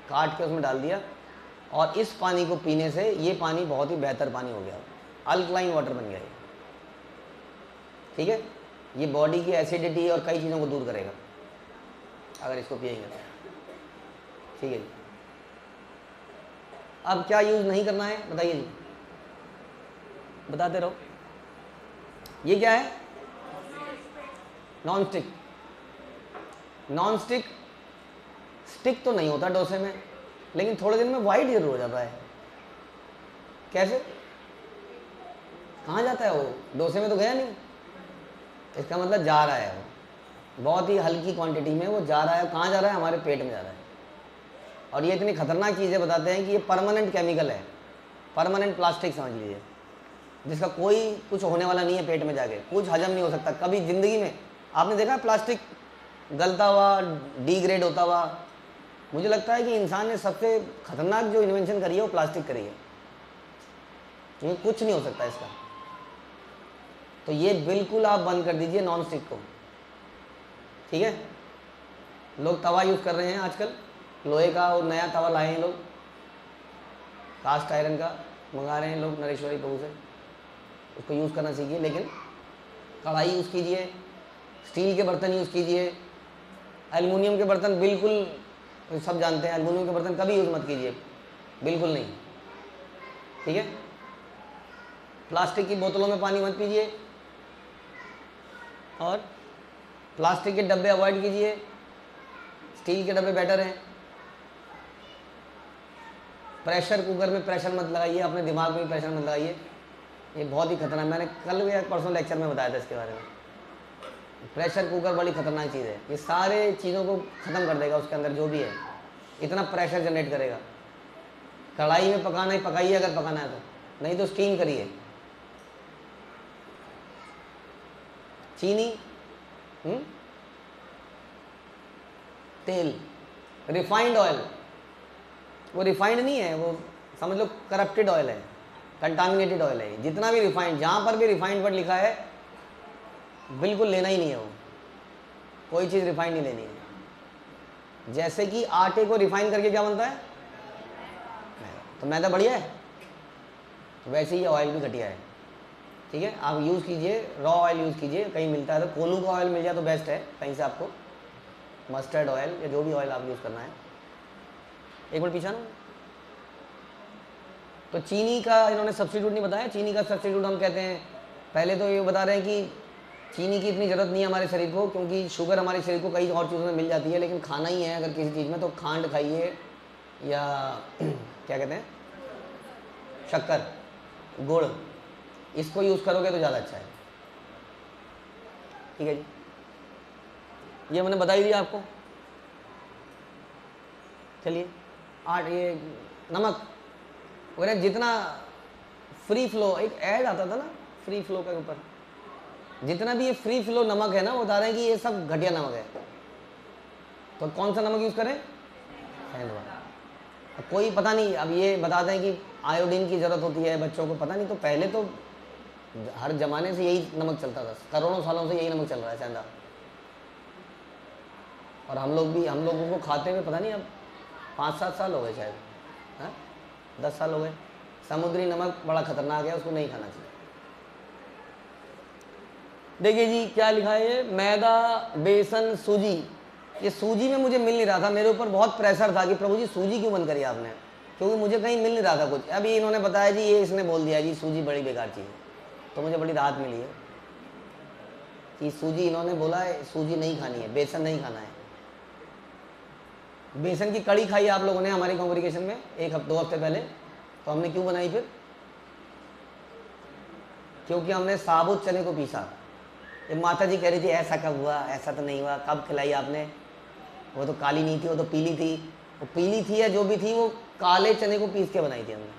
काट के उसमें डाल दिया, और इस पानी को पीने से ये पानी बहुत ही बेहतर पानी हो गया, अल्कलाइन वाटर बन गया ये। ठीक है, ये बॉडी की एसिडिटी और कई चीज़ों को दूर करेगा अगर इसको पिएंगे तो। ठीक है जी, अब क्या यूज़ नहीं करना है बताइए जी, बताते रहो। ये क्या है, non stick. Non stick stick तो नहीं होता डोसे में, लेकिन थोड़े दिन में वाइट जरूर हो जाता है। कैसे, कहाँ जाता है वो, डोसे में तो गया नहीं, इसका मतलब जा रहा है वो, बहुत ही हल्की क्वांटिटी में वो जा रहा है। कहाँ जा रहा है, हमारे पेट में जा रहा है। और ये इतनी खतरनाक चीज़ें बताते हैं कि ये परमानेंट केमिकल है, परमानेंट प्लास्टिक समझ लीजिए, जिसका कोई कुछ होने वाला नहीं है पेट में जाके, कुछ हजम नहीं हो सकता कभी ज़िंदगी में। आपने देखा प्लास्टिक गलता हुआ, डिग्रेड होता हुआ। मुझे लगता है कि इंसान ने सबसे खतरनाक जो इन्वेंशन करी है वो प्लास्टिक करी है, क्योंकि कुछ नहीं हो सकता इसका। तो ये बिल्कुल आप बंद कर दीजिए नॉन स्टिक को। ठीक है, लोग तवा यूज़ कर रहे हैं आजकल, लोहे का और नया तवा लाए हैं लोग, कास्ट आयरन का मंगा रहे हैं लोग नरेश्वरी बहू से, उसको यूज़ करना सीखिए। लेकिन कढ़ाई यूज़ कीजिए, स्टील के बर्तन यूज़ कीजिए, एल्युमिनियम के बर्तन बिल्कुल सब जानते हैं, एल्युमिनियम के बर्तन कभी यूज़ मत कीजिए, बिल्कुल नहीं। ठीक है, प्लास्टिक की बोतलों में पानी मत पीजिए, और प्लास्टिक के डब्बे अवॉइड कीजिए, स्टील के डब्बे बेटर हैं। प्रेशर कुकर में प्रेशर मत लगाइए, अपने दिमाग में प्रेशर मत लगाइए, ये बहुत ही खतरनाक। मैंने कल या परसों लेक्चर में बताया था इसके बारे में। प्रेशर कुकर बड़ी खतरनाक चीज़ है, ये सारे चीज़ों को ख़त्म कर देगा, उसके अंदर जो भी है इतना प्रेशर जनरेट करेगा। कढ़ाई में पकाना ही पकाइए अगर पकाना है तो, नहीं तो स्टीम करिए। चीनी, तेल, रिफाइंड ऑयल, वो रिफाइंड नहीं है, वो समझ लो करप्टेड ऑयल है, कंटामिनेटेड ऑयल है। जितना भी रिफाइंड, जहाँ पर भी रिफाइंड वर्ड लिखा है बिल्कुल लेना ही नहीं है, वो कोई चीज़ रिफाइंड नहीं लेनी है। जैसे कि आटे को रिफाइन करके क्या बनता है, तो मैदा बढ़िया है, तो वैसे ही ऑयल भी घटिया है। ठीक है, आप यूज़ कीजिए, रॉ ऑयल यूज़ कीजिए, कहीं मिलता है तो कोलू का ऑयल मिल जाए तो बेस्ट है कहीं से आपको, मस्टर्ड ऑयल या जो भी ऑयल आप यूज़ करना है। एक मिनट पीछा ना, तो चीनी का इन्होंने सब्स्टिट्यूट नहीं बताया। चीनी का सब्स्टिट्यूट हम कहते हैं, पहले तो ये बता रहे हैं कि चीनी की इतनी ज़रूरत नहीं है हमारे शरीर को, क्योंकि शुगर हमारे शरीर को कई और चीज़ों में मिल जाती है, लेकिन खाना ही है अगर किसी चीज़ में तो खांड खाइए या क्या कहते हैं शक्कर, गुड़, इसको यूज़ करोगे तो ज़्यादा अच्छा है। ठीक है जी, ये मैंने बता ही दिया आपको। चलिए ये नमक वगैरह जितना फ्री फ्लो, एक ऐड आता था ना फ्री फ्लो के ऊपर, जितना भी ये फ्री फ्लो नमक है ना वो बता रहे हैं कि ये सब घटिया नमक है। तो कौन सा नमक यूज़ करें, सैंधवा। कोई पता नहीं, अब ये बताते हैं कि आयोडीन की ज़रूरत होती है बच्चों को, पता नहीं, तो पहले तो हर जमाने से यही नमक चलता था, करोड़ों सालों से यही नमक चल रहा है सेंधा, और हम लोगों को खाते हुए पता नहीं अब 5-7 साल हो गए शायद, हाँ 10 साल हो गए। समुद्री नमक बड़ा खतरनाक है, उसको नहीं खाना चाहिए। देखिए जी क्या लिखा है, ये मैदा, बेसन, सूजी। ये सूजी में मुझे मिल नहीं रहा था, मेरे ऊपर बहुत प्रेशर था कि प्रभु जी सूजी क्यों बंद करी आपने, क्योंकि मुझे कहीं मिल नहीं रहा था कुछ। अभी इन्होंने बताया जी, ये इसने बोल दिया जी सूजी बड़ी बेकार चीज़ है, तो मुझे बड़ी राहत मिली है कि सूजी, इन्होंने बोला है सूजी नहीं खानी है, बेसन नहीं खाना है। बेसन की कड़ी खाई आप लोगों ने हमारी कॉन्ग्रीगेशन में 1-2 हफ्ते पहले, तो हमने क्यों बनाई फिर, क्योंकि हमने साबुत चने को पीसा। ये माता जी कह रही थी ऐसा कब हुआ, ऐसा तो नहीं हुआ, कब खिलाई आपने, वो तो काली नहीं थी, वो तो पीली थी, वो पीली थी या जो भी थी, वो काले चने को पीस के बनाई थी हमने,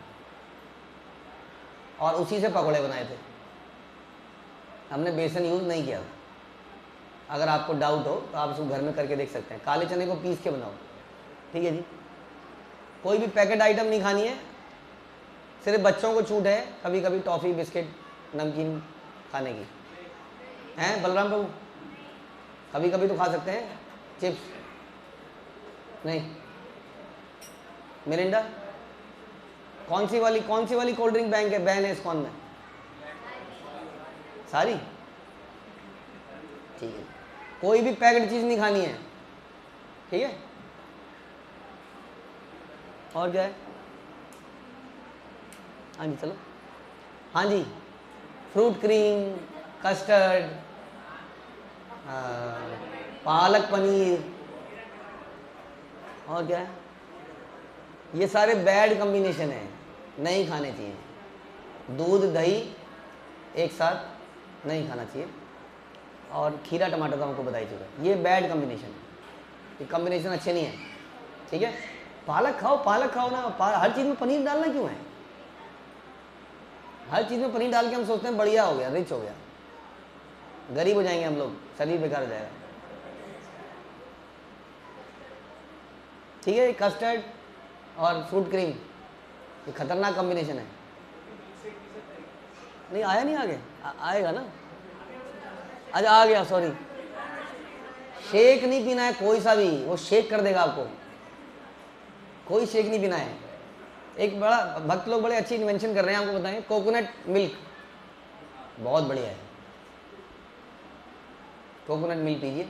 और उसी से पकौड़े बनाए थे, हमने बेसन यूज़ नहीं किया। अगर आपको डाउट हो तो आप इसको घर में करके देख सकते हैं, काले चने को पीस के बनाओ। ठीक है जी, कोई भी पैकेट आइटम नहीं खानी है, सिर्फ बच्चों को छूट है कभी कभी टॉफ़ी, बिस्किट, नमकीन खाने की, हैं बलराम प्रभु, कभी कभी तो खा सकते हैं, चिप्स नहीं। मिरिंडा, कौन सी वाली कोल्ड ड्रिंक बैंक है, बैन है इस कौन में, सारी। ठीक है, कोई भी पैकेट चीज़ नहीं खानी है। ठीक है, और क्या है, हाँ जी चलो, हाँ जी, fruit cream, custard, palak paneer, और क्या है, ये सारे बैड कॉम्बिनेशन है, नहीं खाने चाहिए। दूध दही एक साथ नहीं खाना चाहिए, और खीरा टमाटर तो हमको बताई चुका, ये बैड कॉम्बिनेशन है, ये कॉम्बिनेशन अच्छे नहीं है। ठीक है, पालक खाओ ना, हर चीज़ में पनीर डालना क्यों है, हर चीज़ में पनीर डाल के हम सोचते हैं बढ़िया हो गया, रिच हो गया, गरीब हो जाएंगे हम लोग, शरीर बेकार हो जाएगा। ठीक है, कस्टर्ड और फ्रूट क्रीम ये खतरनाक कॉम्बिनेशन है। नहीं आया, नहीं आगे आएगा ना, अच्छा आ गया, सॉरी। शेक नहीं पीना है कोई सा भी, वो शेक कर देगा आपको, कोई शेक नहीं पीना है। एक बड़ा भक्त लोग बड़े अच्छी इन्वेंशन कर रहे हैं, आपको बताएं, कोकोनट मिल्क बहुत बढ़िया है, कोकोनट मिल्क पीजिए।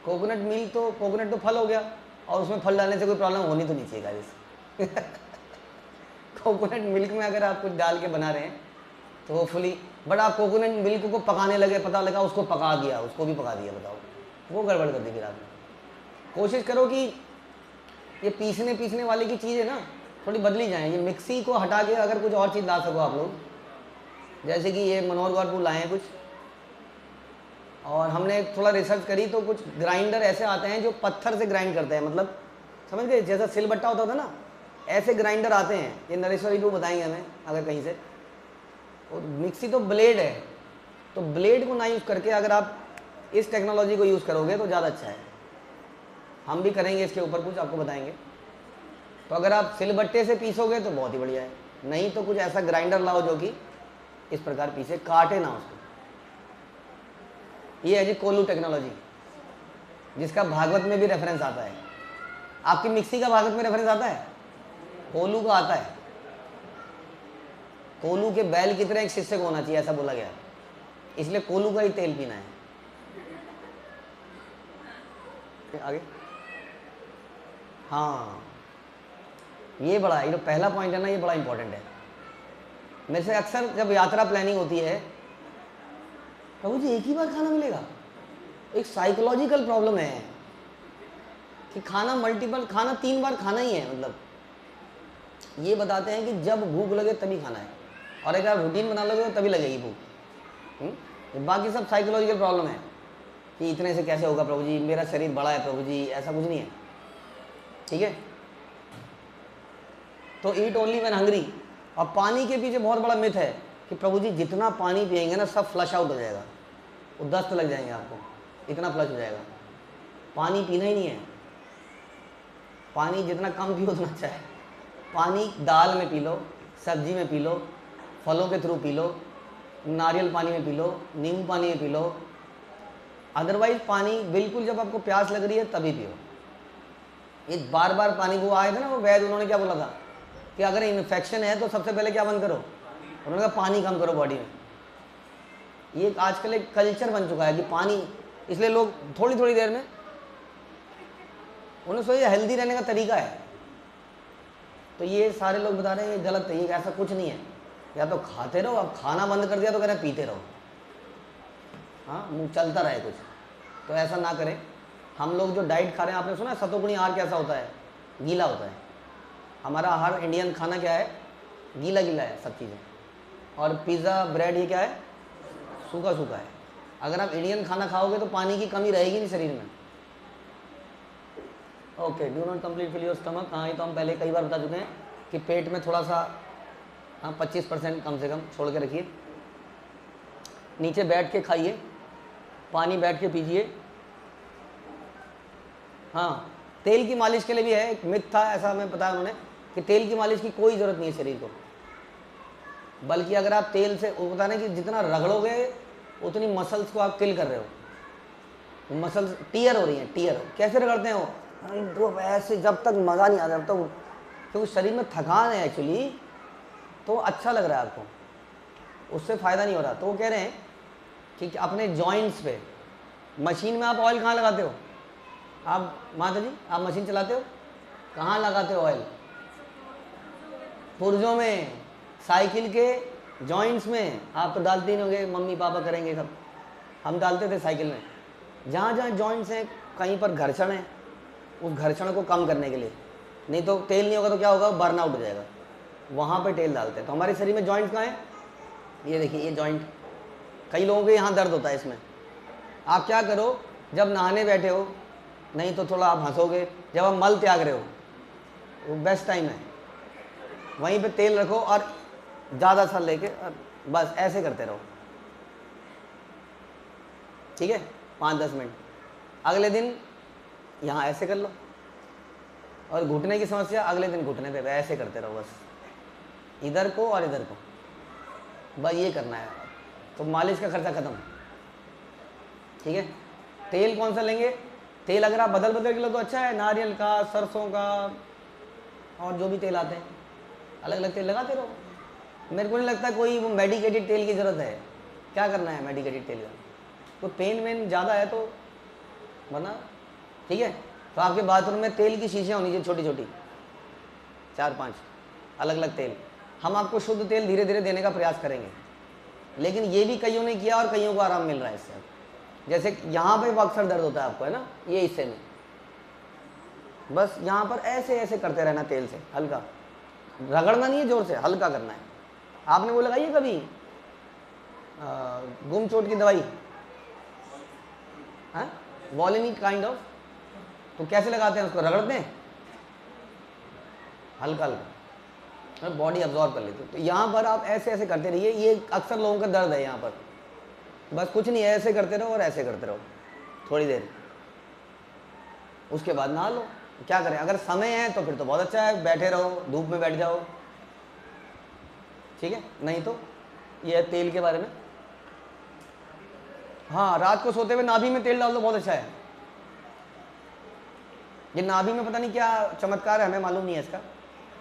कोकोनट तो फल हो गया, और उसमें फल डालने से कोई प्रॉब्लम होनी तो नहीं चाहिए गाइस। कोकोनट मिल्क में अगर आप कुछ डाल के बना रहे हैं तो होपफुली, बट आप कोकोनट मिल्क को पकाने लगे, पता लगा उसको पका दिया, उसको भी पका दिया, बताओ वो गड़बड़ कर दी फिर आपने। कोशिश करो कि ये पीसने वाली की चीज़ है ना थोड़ी बदली जाए, ये मिक्सी को हटा के अगर कुछ और चीज़ ला सको आप लोग, जैसे कि ये मनोहर गौरपुर लाए हैं कुछ, और हमने थोड़ा रिसर्च करी तो कुछ ग्राइंडर ऐसे आते हैं जो पत्थर से ग्राइंड करते हैं, मतलब समझ गए, जैसा सिलबट्टा होता था ना, ऐसे ग्राइंडर आते हैं। ये नरेश्वरी को बताएंगे हमें अगर कहीं से। और मिक्सी तो ब्लेड है, तो ब्लेड को ना यूज़ करके अगर आप इस टेक्नोलॉजी को यूज़ करोगे तो ज़्यादा अच्छा है। हम भी करेंगे इसके ऊपर कुछ, आपको बताएंगे। तो अगर आप सिलबट्टे से पीसोगे तो बहुत ही बढ़िया है, नहीं तो कुछ ऐसा ग्राइंडर लाओ जो कि इस प्रकार पीसे, काटे ना उसको। ये है जी कोलू टेक्नोलॉजी, जिसका भागवत में भी रेफरेंस आता है। आपकी मिक्सी का भागवत में रेफरेंस आता है? कोलू का आता है। कोलू के बैल की तरह एक शिष्य को होना चाहिए, ऐसा बोला गया, इसलिए कोलू का ही तेल पीना है। आगे, हाँ ये बड़ा, ये जो पहला पॉइंट है ना, ये बड़ा इंपॉर्टेंट है। मेरे से अक्सर जब यात्रा प्लानिंग होती है, प्रभु जी एक ही बार खाना मिलेगा। एक साइकोलॉजिकल प्रॉब्लम है कि खाना मल्टीपल, खाना 3 बार खाना ही है, मतलब ये बताते हैं कि जब भूख लगे तभी खाना है, और अगर आप रूटीन बना लोगे तो तभी लगेगी भूख। बाकी सब साइकोलॉजिकल प्रॉब्लम है कि इतने से कैसे होगा प्रभु जी, मेरा शरीर बड़ा है प्रभु जी, ऐसा कुछ नहीं है, ठीक है। तो ईट ओनली व्हेन हंग्री। और पानी के पीछे बहुत बड़ा मिथ है कि प्रभु जी जितना पानी पिएंगे ना सब फ्लश आउट हो जाएगा, वो दस्त लग जाएंगे आपको, इतना फ्लश हो जाएगा। पानी पीना ही नहीं है, पानी जितना कम पियो उतना अच्छा है। पानी दाल में पी लो, सब्जी में पी लो, फलों के थ्रू पी लो, नारियल पानी में पी लो, नींबू पानी में पी लो। अदरवाइज पानी बिल्कुल जब आपको प्यास लग रही है तभी पियो। ये बार बार पानी, वो आए थे ना वो वैद्य, उन्होंने क्या बोला था कि अगर इन्फेक्शन है तो सबसे पहले क्या बंद करो, उन्होंने कहा पानी कम करो बॉडी में। ये आजकल एक कल्चर बन चुका है कि पानी, इसलिए लोग थोड़ी थोड़ी देर में, उन्हें सोचा हेल्दी रहने का तरीका है। तो ये सारे लोग बता रहे हैं ये गलत है, ये ऐसा कुछ नहीं है। या तो खाते रहो, अब खाना बंद कर दिया तो कह रहे पीते रहो, हाँ मुँह चलता रहे कुछ, तो ऐसा ना करें। हम लोग जो डाइट खा रहे हैं, आपने सुना है सतोगुणी आहार कैसा होता है? गीला होता है। हमारा आहार इंडियन खाना क्या है? गीला गीला है सब चीज़ें। और पिज़्ज़ा ब्रेड ये क्या है? सूखा सूखा है। अगर आप इंडियन खाना खाओगे तो पानी की कमी रहेगी नहीं शरीर में। Okay, do not complete fill your stomach. हाँ ये तो हम पहले कई बार बता चुके हैं कि पेट में थोड़ा सा, हाँ 25% कम से कम छोड़ के रखिए। नीचे बैठ के खाइए, पानी बैठ के पीजिए। हाँ तेल की मालिश के लिए भी है, एक मिथ था ऐसा हमें बताया उन्होंने कि तेल की मालिश की कोई ज़रूरत नहीं है शरीर को, बल्कि अगर आप तेल से, वो बताना कि जितना रगड़ोगे उतनी मसल्स को आप किल कर रहे हो, मसल्स टीयर हो रही हैं। टीयर कैसे रगड़ते हैं वो? तो ऐसे जब तक मज़ा नहीं आता, जब तक, क्योंकि शरीर में थकान है एक्चुअली, तो अच्छा लग रहा है आपको, उससे फ़ायदा नहीं हो रहा। तो वो कह रहे हैं कि अपने जॉइंट्स पे, मशीन में आप ऑयल कहाँ लगाते हो? आप माता जी आप मशीन चलाते हो, कहाँ लगाते हो ऑयल? पुर्जों में, साइकिल के जॉइंट्स में। आप तो डालते ही होंगे, मम्मी पापा करेंगे सब, हम डालते थे साइकिल में। जहाँ जहाँ जॉइंट्स हैं कहीं पर घर्षण है, उस घर्षण को कम करने के लिए, नहीं तो तेल नहीं होगा तो क्या होगा? बर्न आउट हो जाएगा, वहाँ पे तेल डालते हैं। तो हमारे शरीर में जॉइंट्स कहाँ हैं? ये देखिए ये जॉइंट, कई लोगों के यहाँ दर्द होता है इसमें। आप क्या करो, जब नहाने बैठे हो, नहीं तो थोड़ा आप हंसोगे, जब आप मल त्याग रहे हो, वो बेस्ट टाइम है, वहीं पे तेल रखो और ज़्यादा सा लेके बस ऐसे करते रहो, ठीक है, 5-10 मिनट। अगले दिन यहाँ ऐसे कर लो, और घुटने की समस्या अगले दिन घुटने पे ऐसे करते रहो, बस इधर को और इधर को, बस ये करना है। तो मालिश का खर्चा खत्म, ठीक है। तेल कौन सा लेंगे? तेल अगर आप बदल बदल के लो तो अच्छा है, नारियल का, सरसों का, और जो भी तेल आते हैं, अलग अलग तेल लगाते रहो। मेरे को नहीं लगता कोई वो मेडिकेटेड तेल की ज़रूरत है। क्या करना है मेडिकेटेड तेल का? तो पेन वेन ज़्यादा है तो बना, ठीक है। तो आपके बाथरूम में तेल की शीशियाँ होनी चाहिए, छोटी छोटी, 4-5 अलग अलग तेल। हम आपको शुद्ध तेल धीरे धीरे देने का प्रयास करेंगे, लेकिन ये भी कईयों ने किया और कईयों को आराम मिल रहा है इससे। जैसे यहाँ पे अक्सर दर्द होता है आपको, है ना, ये हिस्से में, बस यहाँ पर ऐसे ऐसे करते रहना, तेल से हल्का, रगड़ना नहीं है जोर से, हल्का करना है। आपने वो लगाई है कभी गुम चोट की दवाई? हाँ वॉलिनी काइंड ऑफ, तो कैसे लगाते हैं उसको? रगड़ते हैं हल्का हल्का, बॉडी अब्जॉर्ब कर लेती है। तो यहाँ पर आप ऐसे ऐसे करते रहिए, ये अक्सर लोगों का दर्द है यहाँ पर। बस कुछ नहीं है, ऐसे करते रहो और ऐसे करते रहो थोड़ी देर, उसके बाद नहा लो। क्या करें, अगर समय है तो फिर तो बहुत अच्छा है, बैठे रहो, धूप में बैठ जाओ, ठीक है। नहीं तो ये है तेल के बारे में। हाँ रात को सोते हुए नाभि में तेल डाल दो, बहुत अच्छा है। ये नाभि में पता नहीं क्या चमत्कार है, हमें मालूम नहीं है इसका,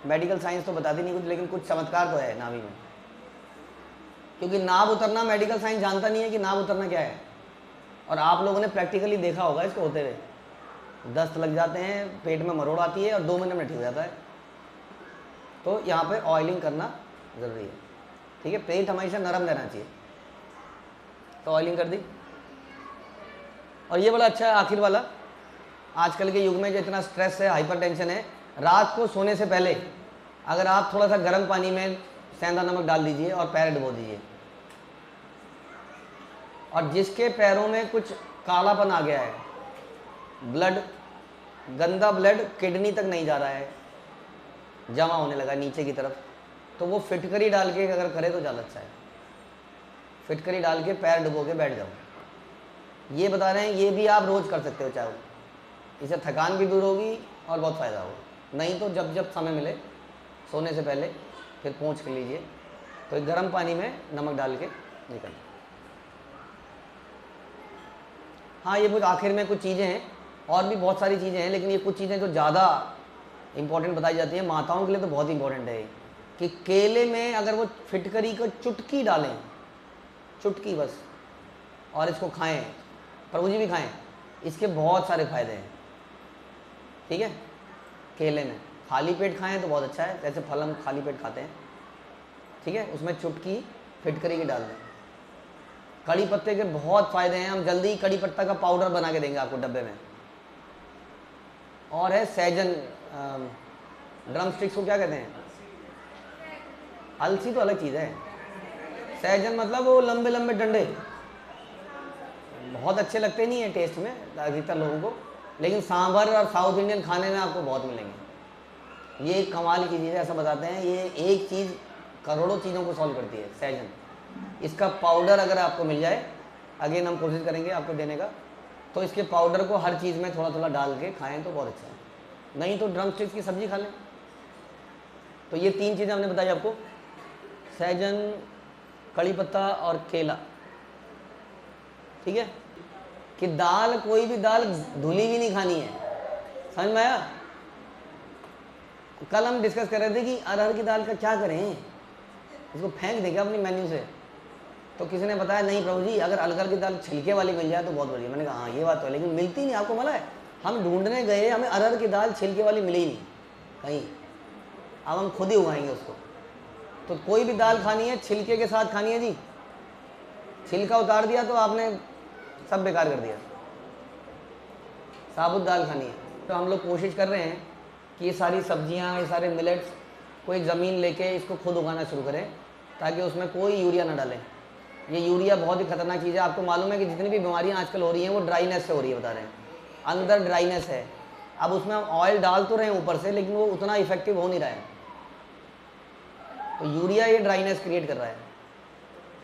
मेडिकल साइंस तो बताती नहीं कुछ, लेकिन कुछ चमत्कार तो है नाभि में, क्योंकि नाभ उतरना मेडिकल साइंस जानता नहीं है कि नाभ उतरना क्या है। और आप लोगों ने प्रैक्टिकली देखा होगा इसको होते हुए, दस्त लग जाते हैं, पेट में मरोड़ आती है और 2 मिनट में ठीक हो जाता है। तो यहाँ पे ऑयलिंग करना ज़रूरी है, ठीक है। पेट हमेशा नरम रहना चाहिए, तो ऑयलिंग कर दी। और ये बड़ा अच्छा है आखिर वाला, आजकल के युग में जो इतना स्ट्रेस है, हाइपरटेंशन है, रात को सोने से पहले अगर आप थोड़ा सा गर्म पानी में सेंधा नमक डाल दीजिए और पैर डुबो दीजिए। और जिसके पैरों में कुछ कालापन आ गया है, ब्लड, गंदा ब्लड किडनी तक नहीं जा रहा है, जमा होने लगा नीचे की तरफ, तो वो फिटकरी डाल के अगर करे तो ज़्यादा अच्छा है। फिटकरी डाल के पैर डुबो के बैठ जाओ, ये बता रहे हैं, ये भी आप रोज़ कर सकते हो चाहो, इससे थकान भी दूर होगी और बहुत फ़ायदा होगा। नहीं तो जब जब समय मिले सोने से पहले फिर पोंछ कर लीजिए, तो एक गर्म पानी में नमक डाल के निकल। हाँ, ये कुछ आखिर में कुछ चीज़ें हैं, और भी बहुत सारी चीज़ें हैं, लेकिन ये कुछ चीज़ें जो ज़्यादा इंपॉर्टेंट बताई जाती हैं माताओं के लिए, तो बहुत इंपॉर्टेंट है कि केले में अगर वो फिटकरी को चुटकी डालें, चुटकी बस, और इसको खाएं, प्रभु जी भी खाएं, इसके बहुत सारे फायदे हैं, ठीक है। केले में खाली पेट खाएं तो बहुत अच्छा है, जैसे फल हम खाली पेट खाते हैं, ठीक है, उसमें चुटकी फिटकरी की डाल दें। कड़ी पत्ते के बहुत फायदे हैं, हम जल्दी कड़ी पत्ता का पाउडर बना के देंगे आपको डब्बे में। और है सहजन, ड्रम स्टिक्स को क्या कहते हैं, अलसी तो अलग चीज़ है, सहजन मतलब वो लंबे लंबे डंडे, बहुत अच्छे लगते नहीं है टेस्ट में अधिकतर लोगों को, लेकिन सांभर और साउथ इंडियन खाने में आपको बहुत मिलेंगे। ये कमाल की चीज़ है, ऐसा बताते हैं, ये एक चीज़ करोड़ों चीज़ों को सॉल्व करती है, सहजन। इसका पाउडर अगर आपको मिल जाए, अगेन हम कोशिश करेंगे आपको देने का, तो इसके पाउडर को हर चीज़ में थोड़ा थोड़ा डाल के खाएं तो बहुत अच्छा है। नहीं तो ड्रम स्टिक्स की सब्जी खा लें। तो ये 3 चीज़ें हमने बताई आपको, सहजन, कड़ी पत्ता और केला, ठीक है। कि दाल, कोई भी दाल धुली भी नहीं खानी है, समझ में आया। कल हम डिस्कस कर रहे थे कि अरहर की दाल का क्या करें, इसको फेंक देंगे अपनी मेन्यू से, तो किसी ने बताया नहीं प्रभु जी, अगर अरहर की दाल छिलके वाली मिल जाए तो बहुत बढ़िया। मैंने कहा हाँ ये बात तो है, लेकिन मिलती नहीं, आपको मालूम है, हम ढूंढने गए, हमें अरहर की दाल छिलके वाली मिली ही नहीं कहीं, अब हम खुद ही उगाएंगे उसको। तो कोई भी दाल खानी है छिलके के साथ खानी है जी, छिलका उतार दिया तो आपने सब बेकार कर दिया, साबुत दाल खानी है। तो हम लोग कोशिश कर रहे हैं कि ये सारी सब्जियां, ये सारे मिलेट्स को एक ज़मीन लेके इसको खुद उगाना शुरू करें, ताकि उसमें कोई यूरिया ना डालें। ये यूरिया बहुत ही खतरनाक चीज़ है। आपको मालूम है कि जितनी भी बीमारियां आजकल हो रही हैं वो ड्राइनेस से हो रही है, बता रहे हैं, अंदर ड्राइनेस है। अब उसमें हम ऑयल डाल तो रहे हैं ऊपर से, लेकिन वो उतना इफेक्टिव हो नहीं रहा है, तो यूरिया ये ड्राइनेस क्रिएट कर रहा है।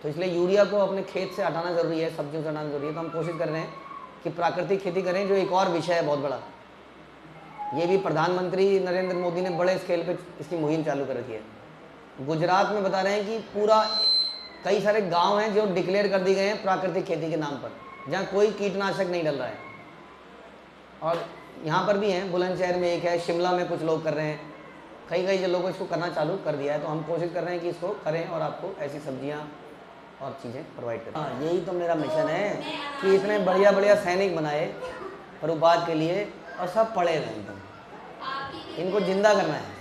तो इसलिए यूरिया को अपने खेत से हटाना ज़रूरी है, सब्जियों से हटाना ज़रूरी है। तो हम कोशिश कर रहे हैं कि प्राकृतिक खेती करें, जो एक और विषय है बहुत बड़ा। ये भी प्रधानमंत्री नरेंद्र मोदी ने बड़े स्केल पे इसकी मुहिम चालू कर रखी है। गुजरात में बता रहे हैं कि पूरा कई सारे गांव हैं जो डिक्लेयर कर दिए गए हैं प्राकृतिक खेती के नाम पर, जहाँ कोई कीटनाशक नहीं डल रहा है। और यहाँ पर भी हैं, बुलंदशहर में एक है, शिमला में कुछ लोग कर रहे हैं, कई जो लोगों इसको करना चालू कर दिया है। तो हम कोशिश कर रहे हैं कि इसको करें और आपको ऐसी सब्जियाँ और चीज़ें प्रोवाइड करें। हाँ, यही तो मेरा मिशन है कि इतने बढ़िया बढ़िया सैनिक बनाए प्रभुपाद के लिए, और सब पड़े हुए एकदम, इनको जिंदा करना है।